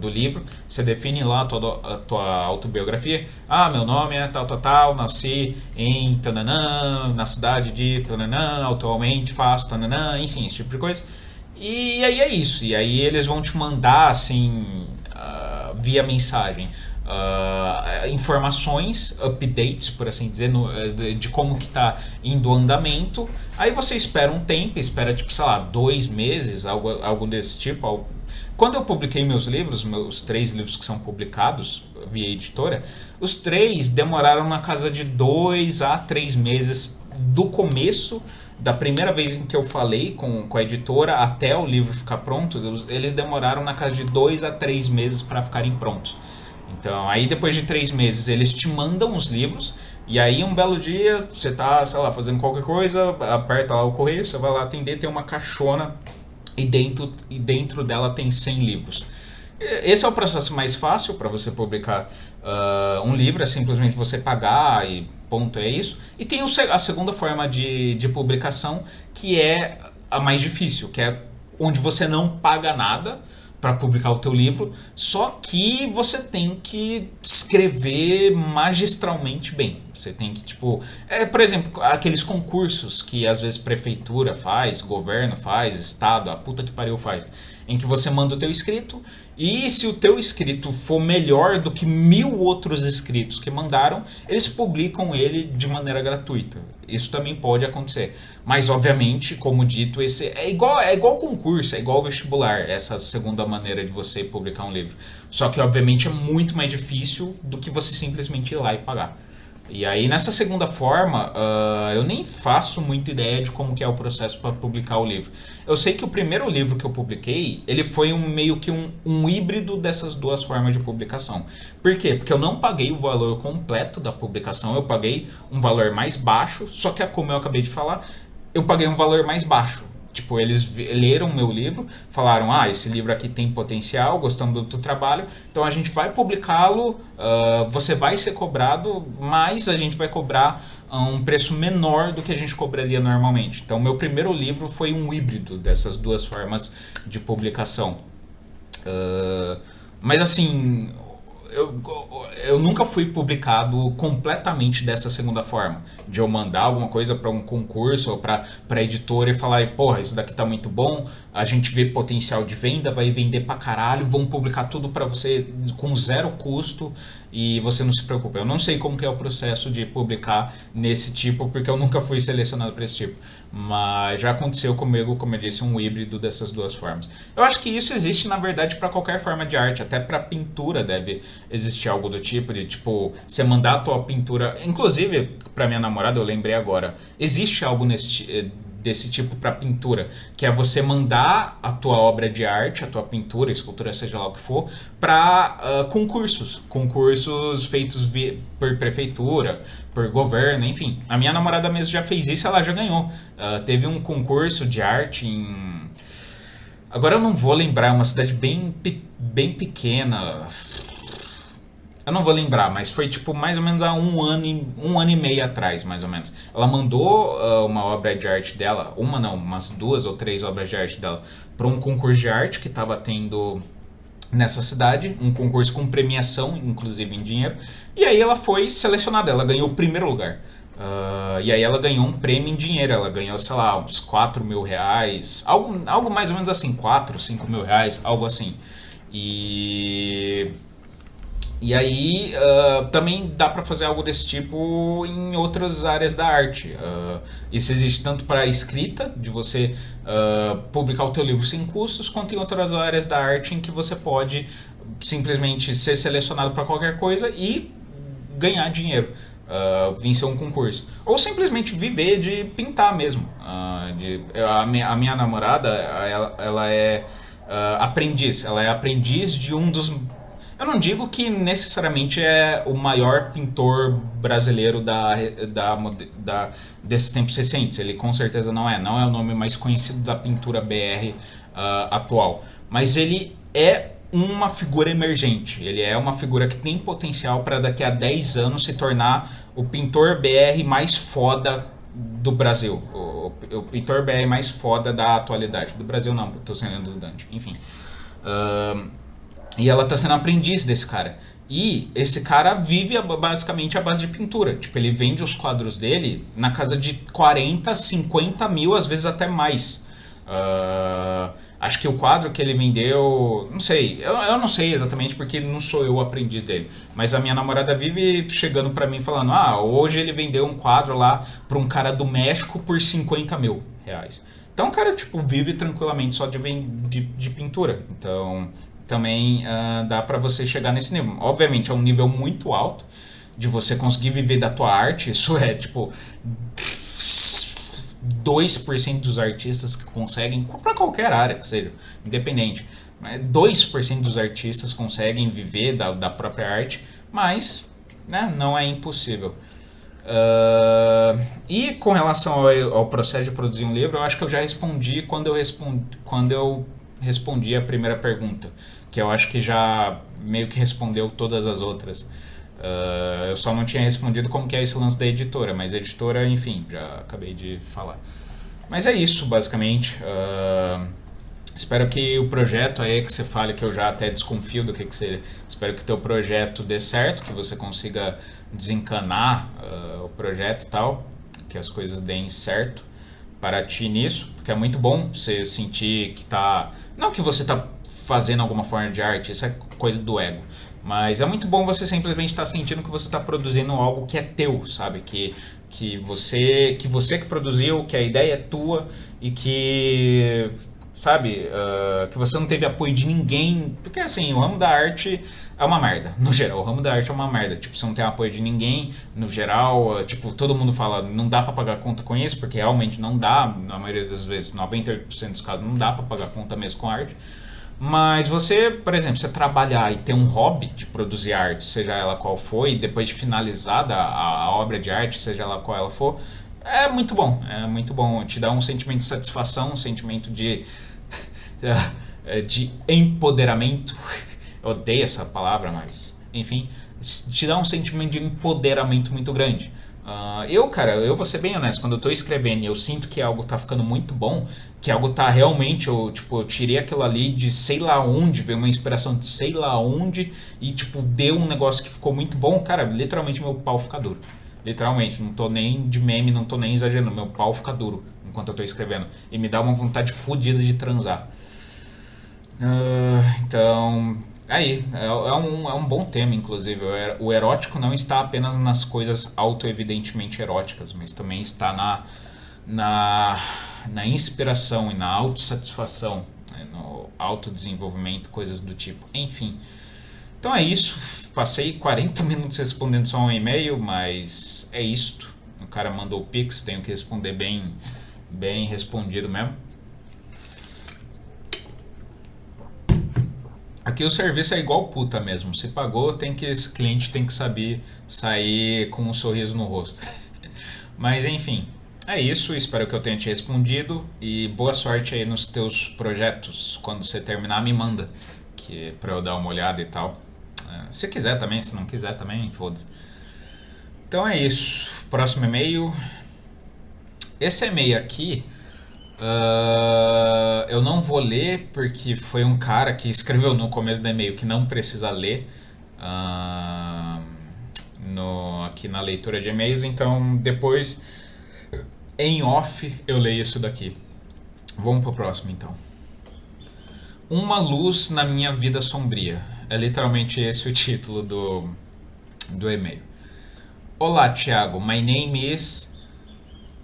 do livro. Você define lá a tua autobiografia. Meu nome é tal, nasci em Tananã, na cidade de Tananã, atualmente faço Tananã, enfim, esse tipo de coisa. E aí é isso. E aí eles vão te mandar, assim, via mensagem, informações, updates, por assim dizer, de como que tá indo o andamento. Aí você espera um tempo, espera, tipo, sei lá, 2 meses, algo desse tipo. Quando eu publiquei meus 3 livros que são publicados via editora, os 3 demoraram na casa de 2 a 3 meses do começo da primeira vez em que eu falei com a editora até o livro ficar pronto. Eles demoraram na casa de 2 a 3 meses para ficarem prontos. Então, aí depois de 3 meses eles te mandam os livros, e aí um belo dia você tá, sei lá, fazendo qualquer coisa, aperta lá o correio, você vai lá atender, tem uma caixona e dentro dela tem 100 livros. Esse é o processo mais fácil para você publicar um livro, é simplesmente você pagar e ponto, é isso. E tem a segunda forma de publicação, que é a mais difícil, que é onde você não paga nada para publicar o teu livro, só que você tem que escrever magistralmente bem. Você tem que, tipo, por exemplo, aqueles concursos que às vezes prefeitura faz, governo faz, estado, a puta que pariu faz, em que você manda o teu escrito e se o teu escrito for melhor do que 1000 outros escritos que mandaram, eles publicam ele de maneira gratuita. Isso também pode acontecer. Mas, obviamente, como dito, esse é igual concurso, é igual vestibular, essa segunda maneira de você publicar um livro. Só que, obviamente, é muito mais difícil do que você simplesmente ir lá e pagar. E aí, nessa segunda forma, eu nem faço muita ideia de como que é o processo para publicar o livro. Eu sei que o primeiro livro que eu publiquei, ele foi meio que um híbrido dessas duas formas de publicação. Por quê? Porque eu não paguei o valor completo da publicação, eu paguei um valor mais baixo, só que, como eu acabei de falar, eu paguei um valor mais baixo. Tipo, eles leram meu livro, falaram, esse livro aqui tem potencial, gostamos do teu trabalho, então a gente vai publicá-lo, você vai ser cobrado, mas a gente vai cobrar um preço menor do que a gente cobraria normalmente. Então, meu primeiro livro foi um híbrido dessas duas formas de publicação. Mas assim, eu nunca fui publicado completamente dessa segunda forma, de eu mandar alguma coisa para um concurso ou para editora e falar, porra, isso daqui tá muito bom, a gente vê potencial de venda, vai vender pra caralho, vão publicar tudo para você com zero custo e você não se preocupa. Eu não sei como que é o processo de publicar nesse tipo, porque eu nunca fui selecionado para esse tipo, mas já aconteceu comigo, como eu disse, um híbrido dessas duas formas. Eu acho que isso existe, na verdade, para qualquer forma de arte, até para pintura deve existir algo do tipo, de tipo, você mandar a tua pintura, inclusive, para minha namorada, eu lembrei agora, existe algo desse tipo para pintura, que é você mandar a tua obra de arte, a tua pintura, escultura, seja lá o que for, para concursos feitos por prefeitura, por governo, enfim. A minha namorada mesmo já fez isso, ela já ganhou. Teve um concurso de arte em... Agora eu não vou lembrar, é uma cidade bem pequena. Eu não vou lembrar, mas foi tipo mais ou menos há um ano e meio atrás, mais ou menos. Ela mandou uma obra de arte dela, umas 2 ou 3 obras de arte dela, para um concurso de arte que estava tendo nessa cidade, um concurso com premiação, inclusive em dinheiro. E aí ela foi selecionada, ela ganhou o primeiro lugar. E aí ela ganhou um prêmio em dinheiro, ela ganhou, sei lá, uns 4 mil reais, algo mais ou menos assim, 4, 5 mil reais, algo assim. E aí também dá para fazer algo desse tipo em outras áreas da arte. Isso existe tanto para a escrita, de você publicar o teu livro sem custos, quanto em outras áreas da arte em que você pode simplesmente ser selecionado para qualquer coisa e ganhar dinheiro, vencer um concurso. Ou simplesmente viver de pintar mesmo. A minha namorada, ela é aprendiz. Ela é aprendiz de um dos... Eu não digo que necessariamente é o maior pintor brasileiro desses tempos recentes. Ele com certeza não é. Não é o nome mais conhecido da pintura BR atual. Mas ele é uma figura emergente. Ele é uma figura que tem potencial para daqui a 10 anos se tornar o pintor BR mais foda do Brasil. O pintor BR mais foda da atualidade. Do Brasil não, estou sendo redundante. Enfim. E ela tá sendo aprendiz desse cara. E esse cara vive basicamente à base de pintura. Tipo, ele vende os quadros dele na casa de 40, 50 mil, às vezes até mais. Acho que o quadro que ele vendeu... Não sei, eu não sei exatamente porque não sou eu o aprendiz dele. Mas a minha namorada vive chegando pra mim falando, hoje ele vendeu um quadro lá pra um cara do México por 50 mil reais. Então o cara, tipo, vive tranquilamente só de pintura. Então... também dá para você chegar nesse nível. Obviamente é um nível muito alto de você conseguir viver da tua arte. Isso é tipo 2% dos artistas que conseguem, para qualquer área que seja, independente. 2% dos artistas conseguem viver da própria arte, mas não é impossível. E com relação ao processo de produzir um livro, eu acho que eu já respondi quando eu respondi a primeira pergunta, que eu acho que já meio que respondeu todas as outras. Eu só não tinha respondido como que é esse lance da editora, mas a editora, enfim, já acabei de falar. Mas é isso, basicamente. Espero que o projeto aí que você fale, que eu já até desconfio do que seja. Espero que o teu projeto dê certo, que você consiga desencanar o projeto e tal, que as coisas deem certo para ti nisso, porque é muito bom você sentir que tá... Não que você tá fazendo alguma forma de arte, isso é coisa do ego. Mas é muito bom você simplesmente estar sentindo que você está produzindo algo que é teu, sabe? Que você que produziu, que a ideia é tua e que, sabe, que você não teve apoio de ninguém. Porque assim, o ramo da arte é uma merda, no geral. O ramo da arte é uma merda. Tipo, você não tem apoio de ninguém, no geral. Tipo, todo mundo fala, não dá pra pagar conta com isso, porque realmente não dá, na maioria das vezes, 98% dos casos, não dá pra pagar conta mesmo com arte. Mas você, por exemplo, você trabalhar e ter um hobby de produzir arte, seja ela qual for, e depois de finalizada a obra de arte, seja ela qual ela for, é muito bom. É muito bom. Te dá um sentimento de satisfação, um sentimento de empoderamento. Eu odeio essa palavra, mas enfim, te dá um sentimento de empoderamento muito grande. Cara, eu vou ser bem honesto, quando eu tô escrevendo e eu sinto que algo tá ficando muito bom, que algo tá realmente, eu tirei aquilo ali de sei lá onde, veio uma inspiração de sei lá onde, e tipo, deu um negócio que ficou muito bom, cara, literalmente meu pau fica duro. Literalmente, não tô nem de meme, não tô nem exagerando, meu pau fica duro enquanto eu tô escrevendo. E me dá uma vontade fodida de transar. Então, aí, é um bom tema, inclusive. O erótico não está apenas nas coisas auto-evidentemente eróticas, mas também está na, na inspiração e na autossatisfação, né, no autodesenvolvimento, coisas do tipo. Enfim, então é isso. Passei 40 minutos respondendo só um e-mail, mas é isto. O cara mandou o Pix, tenho que responder bem, bem respondido mesmo. Aqui o serviço é igual puta mesmo. Se pagou, esse cliente tem que saber sair com um sorriso no rosto. Mas enfim, é isso. Espero que eu tenha te respondido e boa sorte aí nos teus projetos. Quando você terminar, me manda, que para eu dar uma olhada e tal. Se quiser também, se não quiser também, foda-se. Então é isso. Próximo e-mail. Esse e-mail aqui eu não vou ler porque foi um cara que escreveu no começo do e-mail que não precisa ler aqui na leitura de e-mails, então depois em off eu leio isso daqui. Vamos pro próximo então. Uma luz na minha vida sombria. É literalmente esse o título do e-mail. Olá, Thiago. My name is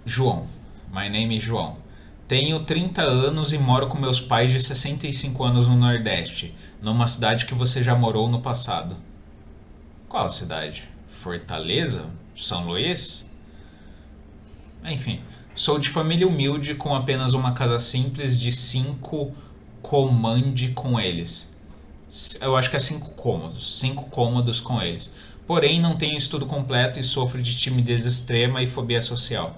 João. My name is João. Tenho 30 anos e moro com meus pais de 65 anos no Nordeste, numa cidade que você já morou no passado. Qual cidade? Fortaleza? São Luís? Enfim, sou de família humilde com apenas uma casa simples de 5 comande com eles. Eu acho que é 5 cômodos. 5 cômodos com eles. Porém, não tenho estudo completo e sofro de timidez extrema e fobia social.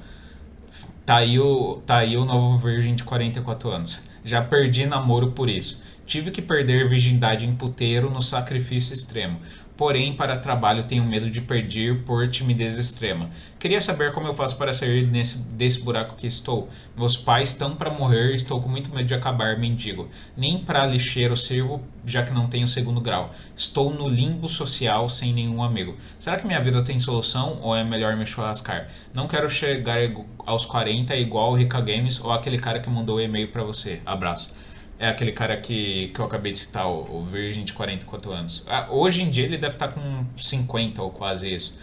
Tá aí o novo virgem de 44 anos. Já perdi namoro por isso. Tive que perder virgindade em puteiro no sacrifício extremo. Porém, para trabalho tenho medo de perder por timidez extrema. Queria saber como eu faço para sair desse buraco que estou. Meus pais estão para morrer e estou com muito medo de acabar mendigo. Nem para lixeiro sirvo, já que não tenho segundo grau. Estou no limbo social sem nenhum amigo. Será que minha vida tem solução ou é melhor me churrascar? Não quero chegar aos 40 igual o Rica Games ou aquele cara que mandou o e-mail para você. Abraço. É aquele cara que eu acabei de citar, o virgem de 44 anos. Hoje em dia ele deve estar com 50 ou quase isso.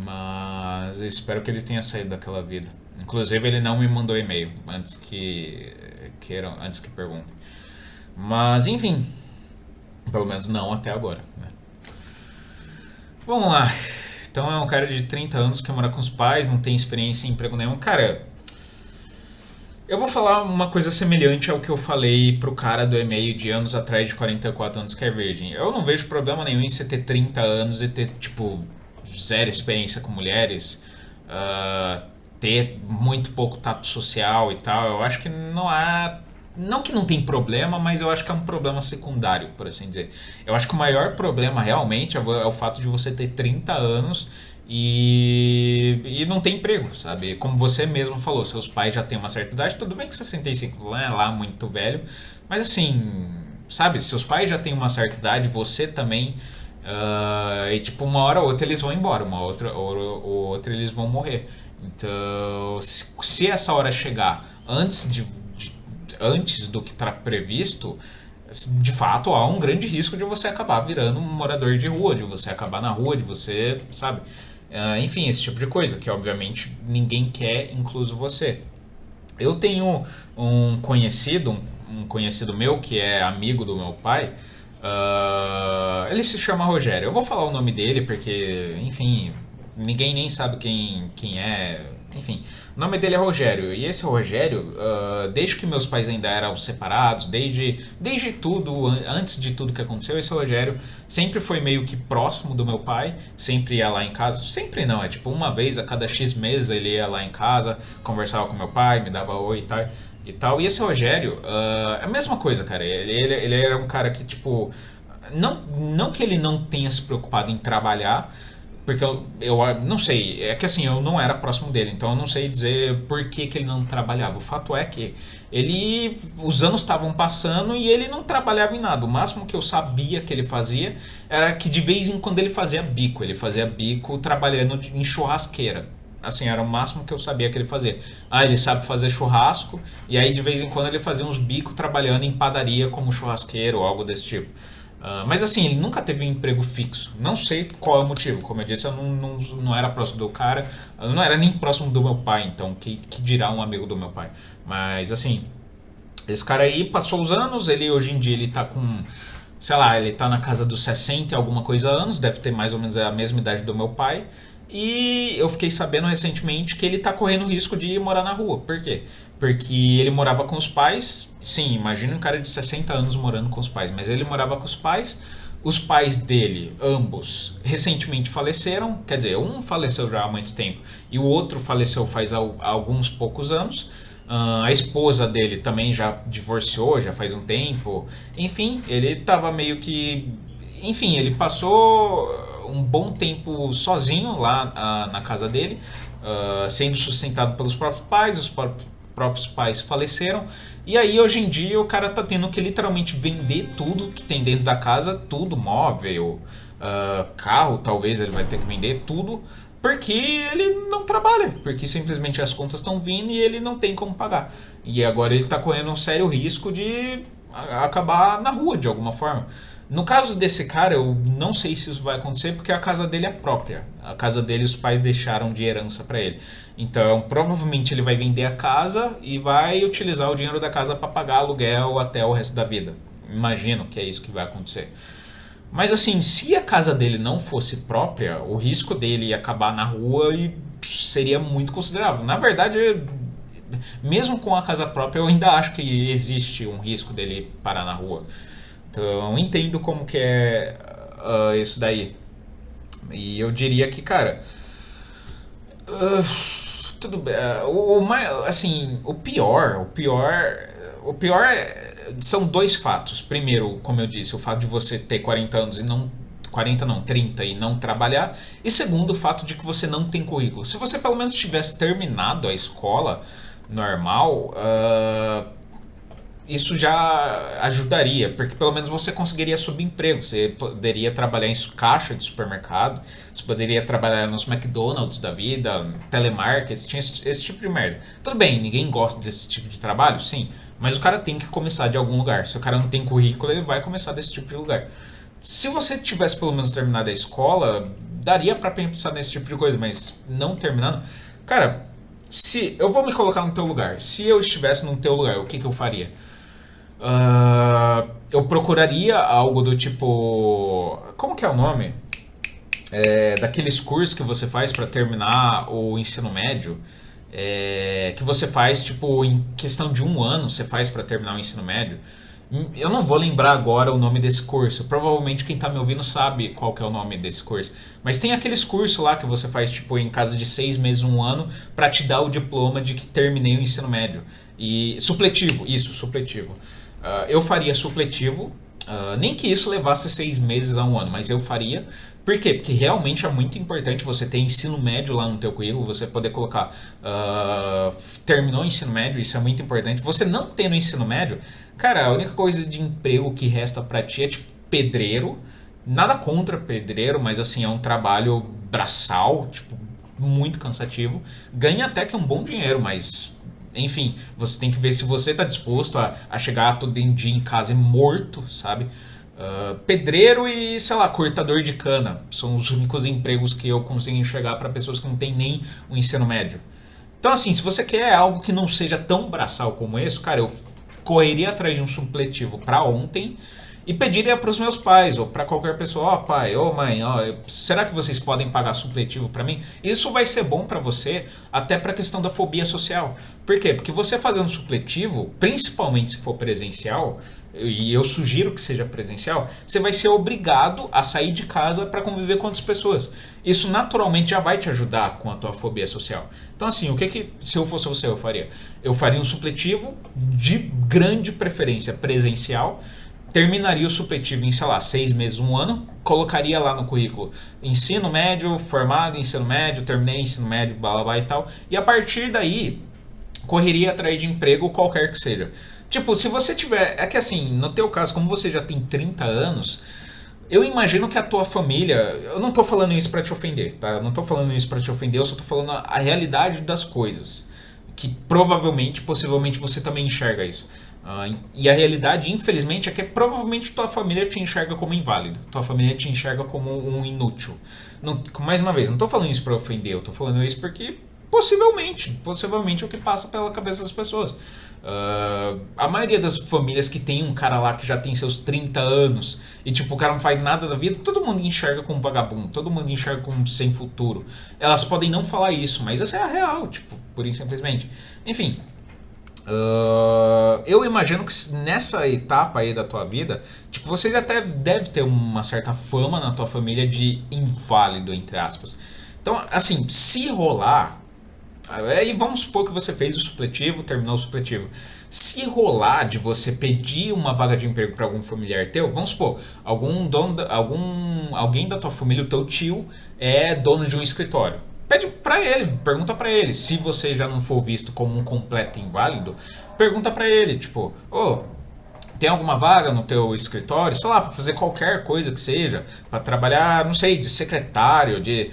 Mas eu espero que ele tenha saído daquela vida. Inclusive ele não me mandou e-mail antes que perguntem. Mas enfim, pelo menos não até agora, né? Vamos lá. Então é um cara de 30 anos que mora com os pais, não tem experiência em emprego nenhum. Cara, eu vou falar uma coisa semelhante ao que eu falei pro cara do e-mail de anos atrás de 44 anos que é virgem. Eu não vejo problema nenhum em você ter 30 anos e ter, tipo, zero experiência com mulheres, ter muito pouco tato social e tal. Eu acho que não há. Não que não tem problema, mas eu acho que é um problema secundário, por assim dizer. Eu acho que o maior problema realmente é o fato de você ter 30 anos e não tem emprego, sabe? Como você mesmo falou, seus pais já têm uma certa idade, tudo bem que 65 não é lá muito velho, mas assim, sabe? Seus pais já têm uma certa idade, você também, e tipo, uma hora ou outra eles vão embora, uma outra ou outra eles vão morrer. Então, se essa hora chegar antes do que está previsto, de fato há um grande risco de você acabar virando um morador de rua, de você acabar na rua, de você, sabe? Enfim, esse tipo de coisa, que obviamente ninguém quer, incluso você. Eu tenho um conhecido meu que é amigo do meu pai. Ele se chama Rogério. Eu vou falar o nome dele porque, enfim, ninguém nem sabe quem é. Enfim, o nome dele é Rogério. E esse Rogério, desde que meus pais ainda eram separados, desde tudo, antes de tudo que aconteceu, esse Rogério sempre foi meio que próximo do meu pai, sempre ia lá em casa. Sempre não, é tipo uma vez a cada X meses ele ia lá em casa, conversava com meu pai, me dava oi e tal. E tal. E esse Rogério, é a mesma coisa, cara. Ele era um cara que, tipo, não que ele não tenha se preocupado em trabalhar, porque eu não sei, é que assim, eu não era próximo dele, então eu não sei dizer por que ele não trabalhava. O fato é que os anos estavam passando e ele não trabalhava em nada. O máximo que eu sabia que ele fazia era que de vez em quando ele fazia bico trabalhando em churrasqueira. Assim, era o máximo que eu sabia que ele fazia. Ele sabe fazer churrasco, e aí de vez em quando ele fazia uns bicos trabalhando em padaria como churrasqueiro ou algo desse tipo. Mas assim, ele nunca teve um emprego fixo. Não sei qual é o motivo. Como eu disse, eu não era próximo do cara. Eu não era nem próximo do meu pai, então que dirá um amigo do meu pai. Mas assim, esse cara aí passou os anos, ele hoje em dia ele tá com, sei lá, ele tá na casa dos 60 e alguma coisa anos, deve ter mais ou menos a mesma idade do meu pai. E eu fiquei sabendo recentemente que ele tá correndo risco de morar na rua. Por quê? Porque ele morava com os pais. Sim, imagina um cara de 60 anos morando com os pais, mas ele morava com os pais. Os pais dele, ambos, recentemente faleceram. Quer dizer, um faleceu já há muito tempo e o outro faleceu faz alguns poucos anos. A esposa dele também já divorciou, já faz um tempo. Enfim, ele tava meio que. Enfim, ele passou um bom tempo sozinho lá na casa dele, sendo sustentado pelos próprios pais. Os próprios pais faleceram. E aí, hoje em dia, o cara tá tendo que literalmente vender tudo que tem dentro da casa, tudo, móvel, carro, talvez ele vai ter que vender tudo, porque ele não trabalha, porque simplesmente as contas estão vindo e ele não tem como pagar. E agora ele tá correndo um sério risco de acabar na rua de alguma forma. No caso desse cara, eu não sei se isso vai acontecer porque a casa dele é própria. A casa dele os pais deixaram de herança para ele. Então, provavelmente ele vai vender a casa e vai utilizar o dinheiro da casa para pagar aluguel até o resto da vida. Imagino que é isso que vai acontecer. Mas assim, se a casa dele não fosse própria, o risco dele acabar na rua seria muito considerável. Na verdade, mesmo com a casa própria, eu ainda acho que existe um risco dele parar na rua. Então, entendo como que é isso daí. E eu diria que, cara, tudo bem. Assim, são dois fatos. Primeiro, como eu disse, o fato de você ter 40 anos e não 40 não, 30 e não trabalhar. E segundo, o fato de que você não tem currículo. Se você pelo menos tivesse terminado a escola normal, isso já ajudaria, porque pelo menos você conseguiria subemprego, você poderia trabalhar em caixa de supermercado, você poderia trabalhar nos McDonald's da vida, telemarketing, tinha esse tipo de merda. Tudo bem, ninguém gosta desse tipo de trabalho, sim, mas o cara tem que começar de algum lugar. Se o cara não tem currículo, ele vai começar desse tipo de lugar. Se você tivesse pelo menos terminado a escola, daria pra pensar nesse tipo de coisa, mas não terminando, cara, se eu vou me colocar no teu lugar, se eu estivesse no teu lugar, o que eu faria? Eu procuraria algo do tipo. Como que é o nome? Daqueles cursos que você faz para terminar o ensino médio. Que você faz, tipo, em questão de um ano, você faz para terminar o ensino médio. Eu não vou lembrar agora o nome desse curso. Provavelmente quem tá me ouvindo sabe qual que é o nome desse curso. Mas tem aqueles cursos lá que você faz, tipo, em casa de 6 meses, um ano, para te dar o diploma de que terminei o ensino médio. E supletivo, isso, supletivo. Eu faria supletivo, Nem que isso levasse 6 meses a um ano, mas eu faria. Por quê? Porque realmente é muito importante você ter ensino médio lá no teu currículo, você poder colocar terminou o ensino médio, isso é muito importante. Você não tendo ensino médio, cara, a única coisa de emprego que resta pra ti é tipo pedreiro. Nada contra pedreiro, mas assim, é um trabalho braçal, tipo, muito cansativo. Ganha até que um bom dinheiro, mas enfim, você tem que ver se você está disposto a chegar todo dia em casa morto, sabe? Pedreiro e, sei lá, cortador de cana. São os únicos empregos que eu consigo enxergar para pessoas que não têm nem o ensino médio. Então, assim, se você quer algo que não seja tão braçal como esse, cara, eu correria atrás de um supletivo para ontem e pediria para os meus pais ou para qualquer pessoa, ó pai, ó mãe, ó, será que vocês podem pagar supletivo para mim? Isso vai ser bom para você até para a questão da fobia social. Por quê? Porque você fazendo supletivo, principalmente se for presencial, e eu sugiro que seja presencial, você vai ser obrigado a sair de casa para conviver com outras pessoas. Isso naturalmente já vai te ajudar com a tua fobia social. Então assim, o que se eu fosse você eu faria? Eu faria um supletivo de grande preferência presencial, terminaria o supletivo em, sei lá, 6 meses, um ano, colocaria lá no currículo ensino médio, formado em ensino médio, terminei ensino médio, blá blá blá e tal, e a partir daí correria atrás de emprego qualquer que seja. Tipo, se você tiver. É que assim, no teu caso, como você já tem 30 anos, eu imagino que a tua família. Eu não tô falando isso pra te ofender, tá? Eu não tô falando isso pra te ofender, eu só tô falando a realidade das coisas. Que provavelmente, possivelmente você também enxerga isso. E a realidade, infelizmente, é que provavelmente tua família te enxerga como inválido. Tua família te enxerga como um inútil. Não, mais uma vez, não tô falando isso pra ofender, eu tô falando isso porque possivelmente é o que passa pela cabeça das pessoas. A maioria das famílias que tem um cara lá que já tem seus 30 anos e tipo, o cara não faz nada da vida, todo mundo enxerga como vagabundo, todo mundo enxerga como sem futuro. Elas podem não falar isso, mas essa é a real, tipo, pura e simplesmente. Enfim, eu imagino que nessa etapa aí da tua vida, tipo, você já até deve ter uma certa fama na tua família de inválido, entre aspas. Então, assim, se rolar, aí vamos supor que você fez o supletivo, terminou o supletivo. Se rolar de você pedir uma vaga de emprego para algum familiar teu, vamos supor, alguém da tua família, o teu tio, é dono de um escritório. Pede para ele, pergunta para ele. Se você já não for visto como um completo inválido, pergunta para ele, tipo, ô, tem alguma vaga no teu escritório, sei lá, para fazer qualquer coisa que seja, para trabalhar, não sei, de secretário, de,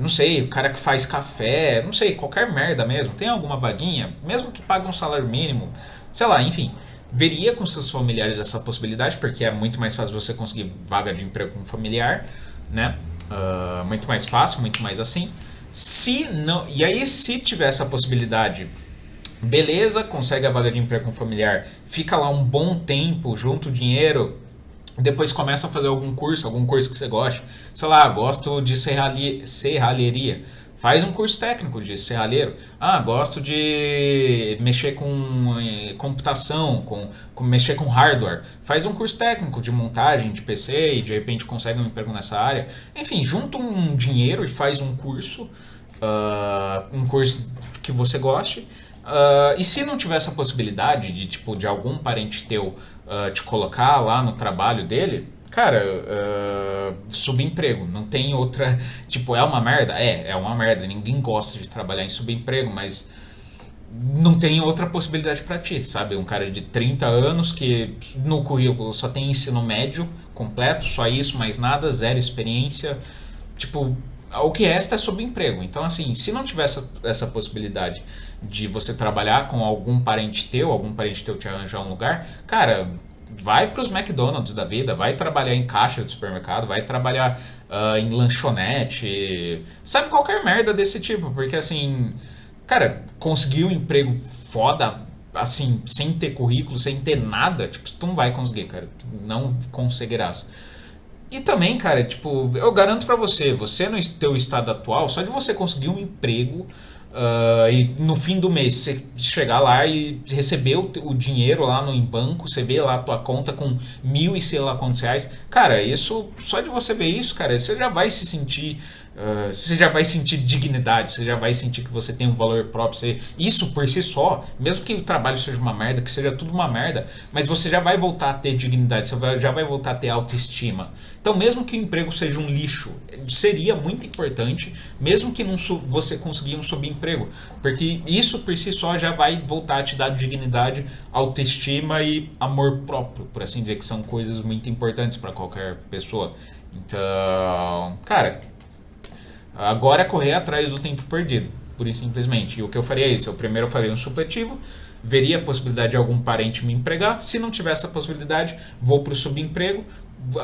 não sei, o cara que faz café, não sei, qualquer merda mesmo. Tem alguma vaguinha, mesmo que pague um salário mínimo, sei lá, enfim. Veria com seus familiares essa possibilidade, porque é muito mais fácil você conseguir vaga de emprego com um familiar, né? Muito mais fácil, muito mais assim. Se não, e aí se tiver essa possibilidade, beleza, consegue a vaga de emprego com familiar, fica lá um bom tempo, junta o dinheiro, depois começa a fazer algum curso que você goste. Sei lá, gosto de serralheria. Faz um curso técnico de serralheiro. Ah, gosto de mexer com computação, com mexer com hardware. Faz um curso técnico de montagem de PC e de repente consegue um emprego nessa área. Enfim, junta um dinheiro e faz um curso que você goste. E se não tiver essa possibilidade de, tipo, de algum parente teu te colocar lá no trabalho dele, cara, subemprego, não tem outra. Tipo, é uma merda? É uma merda. Ninguém gosta de trabalhar em subemprego, mas não tem outra possibilidade pra ti, sabe? Um cara de 30 anos que no currículo só tem ensino médio completo, só isso, mais nada, zero experiência. Tipo, o que resta é subemprego. Então, assim, se não tiver essa possibilidade de você trabalhar com algum parente teu te arranjar um lugar, cara, vai pros McDonald's da vida, vai trabalhar em caixa de supermercado, vai trabalhar em lanchonete, sabe, qualquer merda desse tipo, porque assim, cara, conseguir um emprego foda, assim, sem ter currículo, sem ter nada, tipo, tu não vai conseguir, cara, tu não conseguirás. E também, cara, tipo, eu garanto pra você, você no teu estado atual, só de você conseguir um emprego e no fim do mês você chegar lá e receber o dinheiro lá no em banco, você vê lá a tua conta com mil e sei lá quantos reais, cara, isso, só de você ver isso, cara, você já vai se sentir você já vai sentir dignidade, você já vai sentir que você tem um valor próprio. Isso por si só, mesmo que o trabalho seja uma merda, que seja tudo uma merda, mas você já vai voltar a ter dignidade, já vai voltar a ter autoestima. Então, mesmo que o emprego seja um lixo, seria muito importante, mesmo que não você conseguir um subemprego, porque isso por si só já vai voltar a te dar dignidade, autoestima e amor próprio, por assim dizer, que são coisas muito importantes para qualquer pessoa. Então, cara, agora é correr atrás do tempo perdido, pura e simplesmente. E o que eu faria é isso. Eu primeiro faria um supletivo, veria a possibilidade de algum parente me empregar. Se não tiver essa possibilidade, vou para o subemprego,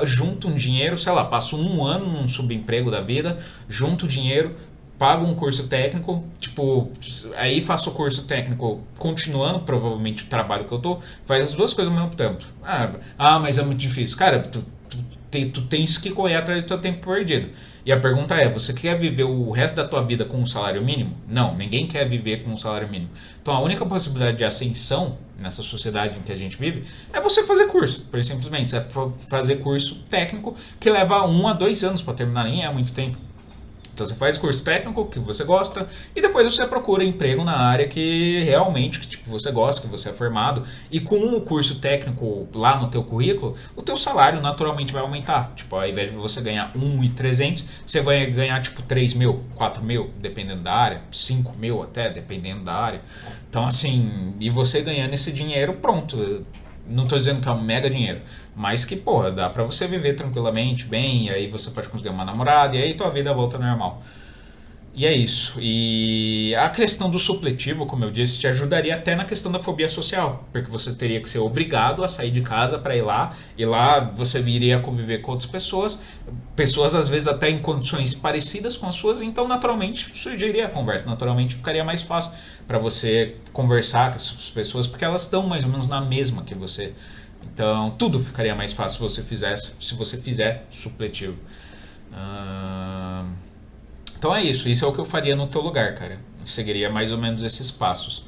junto um dinheiro, sei lá, passo um ano num subemprego da vida, junto dinheiro, pago um curso técnico, tipo, aí faço o curso técnico continuando provavelmente o trabalho que eu tô, faz as duas coisas ao mesmo tempo. Mas é muito difícil. Cara, tu tens que correr atrás do teu tempo perdido. E a pergunta é, você quer viver o resto da tua vida com um salário mínimo? Não, ninguém quer viver com um salário mínimo. Então a única possibilidade de ascensão nessa sociedade em que a gente vive é você fazer curso, por simplesmente. Você fazer curso técnico que leva 1 a 2 anos para terminar, nem é muito tempo. Então você faz curso técnico que você gosta e depois você procura emprego na área que realmente que, tipo, você gosta, que você é formado. E com o curso técnico lá no teu currículo, o teu salário naturalmente vai aumentar. Tipo, ao invés de você ganhar 1.300, você vai ganhar tipo 3 mil, 4 mil, dependendo da área, 5 mil até, dependendo da área. Então assim, e você ganhando esse dinheiro, pronto. Não tô dizendo que é um mega dinheiro, mas que, porra, dá pra você viver tranquilamente, bem, e aí você pode conseguir uma namorada, e aí tua vida volta ao normal. E é isso. E a questão do supletivo, como eu disse, te ajudaria até na questão da fobia social, porque você teria que ser obrigado a sair de casa para ir lá, e lá você iria conviver com outras pessoas, pessoas às vezes até em condições parecidas com as suas, então naturalmente surgiria a conversa, naturalmente ficaria mais fácil para você conversar com essas pessoas, porque elas estão mais ou menos na mesma que você. Então tudo ficaria mais fácil se você fizer supletivo. Então é isso, isso é o que eu faria no teu lugar, cara. Eu seguiria mais ou menos esses passos.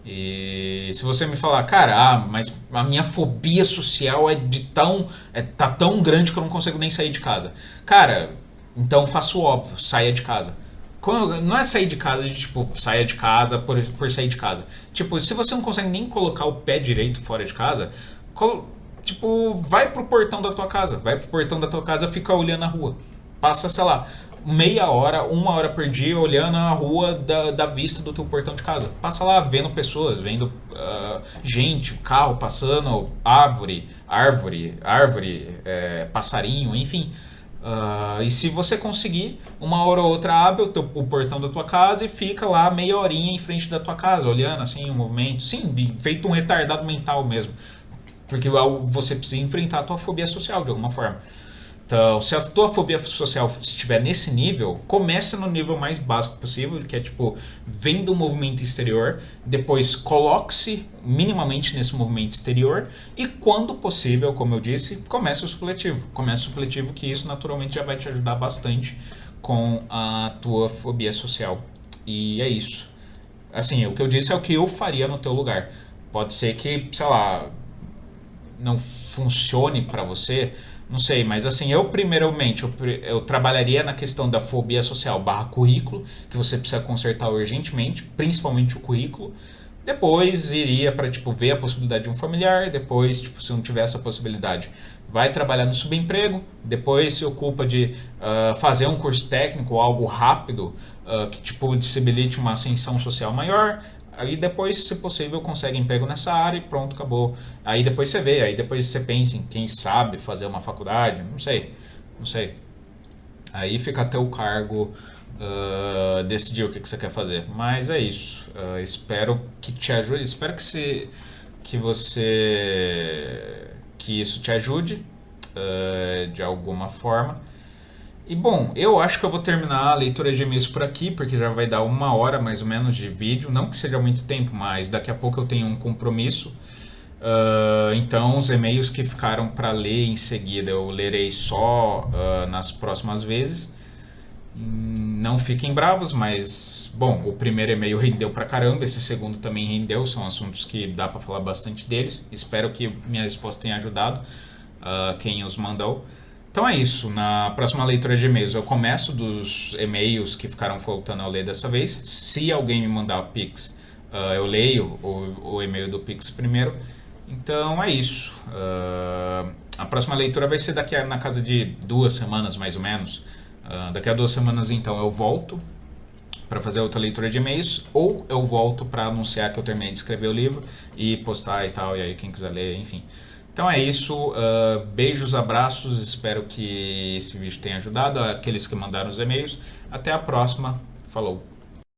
E se você me falar, cara, mas a minha fobia social tá tão grande que eu não consigo nem sair de casa. Cara, então faça o óbvio, saia de casa. Não é sair de casa de tipo, saia de casa por sair de casa. Tipo, se você não consegue nem colocar o pé direito fora de casa, tipo, vai pro portão da tua casa. Vai pro portão da tua casa e fica olhando a rua. Passa, sei lá, meia hora, 1 hora por dia olhando a rua da vista do teu portão de casa. Passa lá vendo pessoas, vendo gente, carro passando, árvore, passarinho, enfim. E se você conseguir, 1 hora ou outra abre o portão da tua casa e fica lá meia horinha em frente da tua casa, olhando assim o movimento. Sim, feito um retardado mental mesmo. Porque você precisa enfrentar a tua fobia social de alguma forma. Então, se a tua fobia social estiver nesse nível, começa no nível mais básico possível, que é tipo, vendo o movimento exterior, depois coloque-se minimamente nesse movimento exterior e, quando possível, como eu disse, comece o supletivo. Comece o supletivo, que isso naturalmente já vai te ajudar bastante com a tua fobia social. E é isso. Assim, o que eu disse é o que eu faria no teu lugar. Pode ser que, sei lá, não funcione pra você, não sei, mas assim, eu primeiramente eu trabalharia na questão da fobia social / currículo, que você precisa consertar urgentemente, principalmente o currículo. Depois iria para tipo ver a possibilidade de um familiar, depois, tipo, se não tiver essa possibilidade, vai trabalhar no subemprego, depois se ocupa de fazer um curso técnico ou algo rápido que tipo possibilite uma ascensão social maior. Aí depois, se possível, consegue emprego nessa área e pronto, acabou. Aí depois você vê, aí depois você pensa em quem sabe fazer uma faculdade, não sei. Aí fica até o cargo decidir o que você quer fazer. Mas é isso. Espero que te ajude, espero que isso te ajude de alguma forma. E bom, eu acho que eu vou terminar a leitura de e-mails por aqui, porque já vai dar 1 hora mais ou menos de vídeo. Não que seja muito tempo, mas daqui a pouco eu tenho um compromisso. Então, os e-mails que ficaram para ler em seguida eu lerei só nas próximas vezes. Não fiquem bravos, mas bom, o primeiro e-mail rendeu pra caramba, esse segundo também rendeu, são assuntos que dá pra falar bastante deles. Espero que minha resposta tenha ajudado quem os mandou. Então é isso. Na próxima leitura de e-mails eu começo dos e-mails que ficaram faltando a ler dessa vez. Se alguém me mandar o Pix, eu leio o e-mail do Pix primeiro. Então é isso. A próxima leitura vai ser daqui na casa de 2 semanas, mais ou menos. Daqui a 2 semanas, então, eu volto para fazer outra leitura de e-mails, ou eu volto para anunciar que eu terminei de escrever o livro e postar e tal, e aí quem quiser ler, enfim. Então é isso, beijos, abraços, espero que esse vídeo tenha ajudado aqueles que mandaram os e-mails. Até a próxima, falou!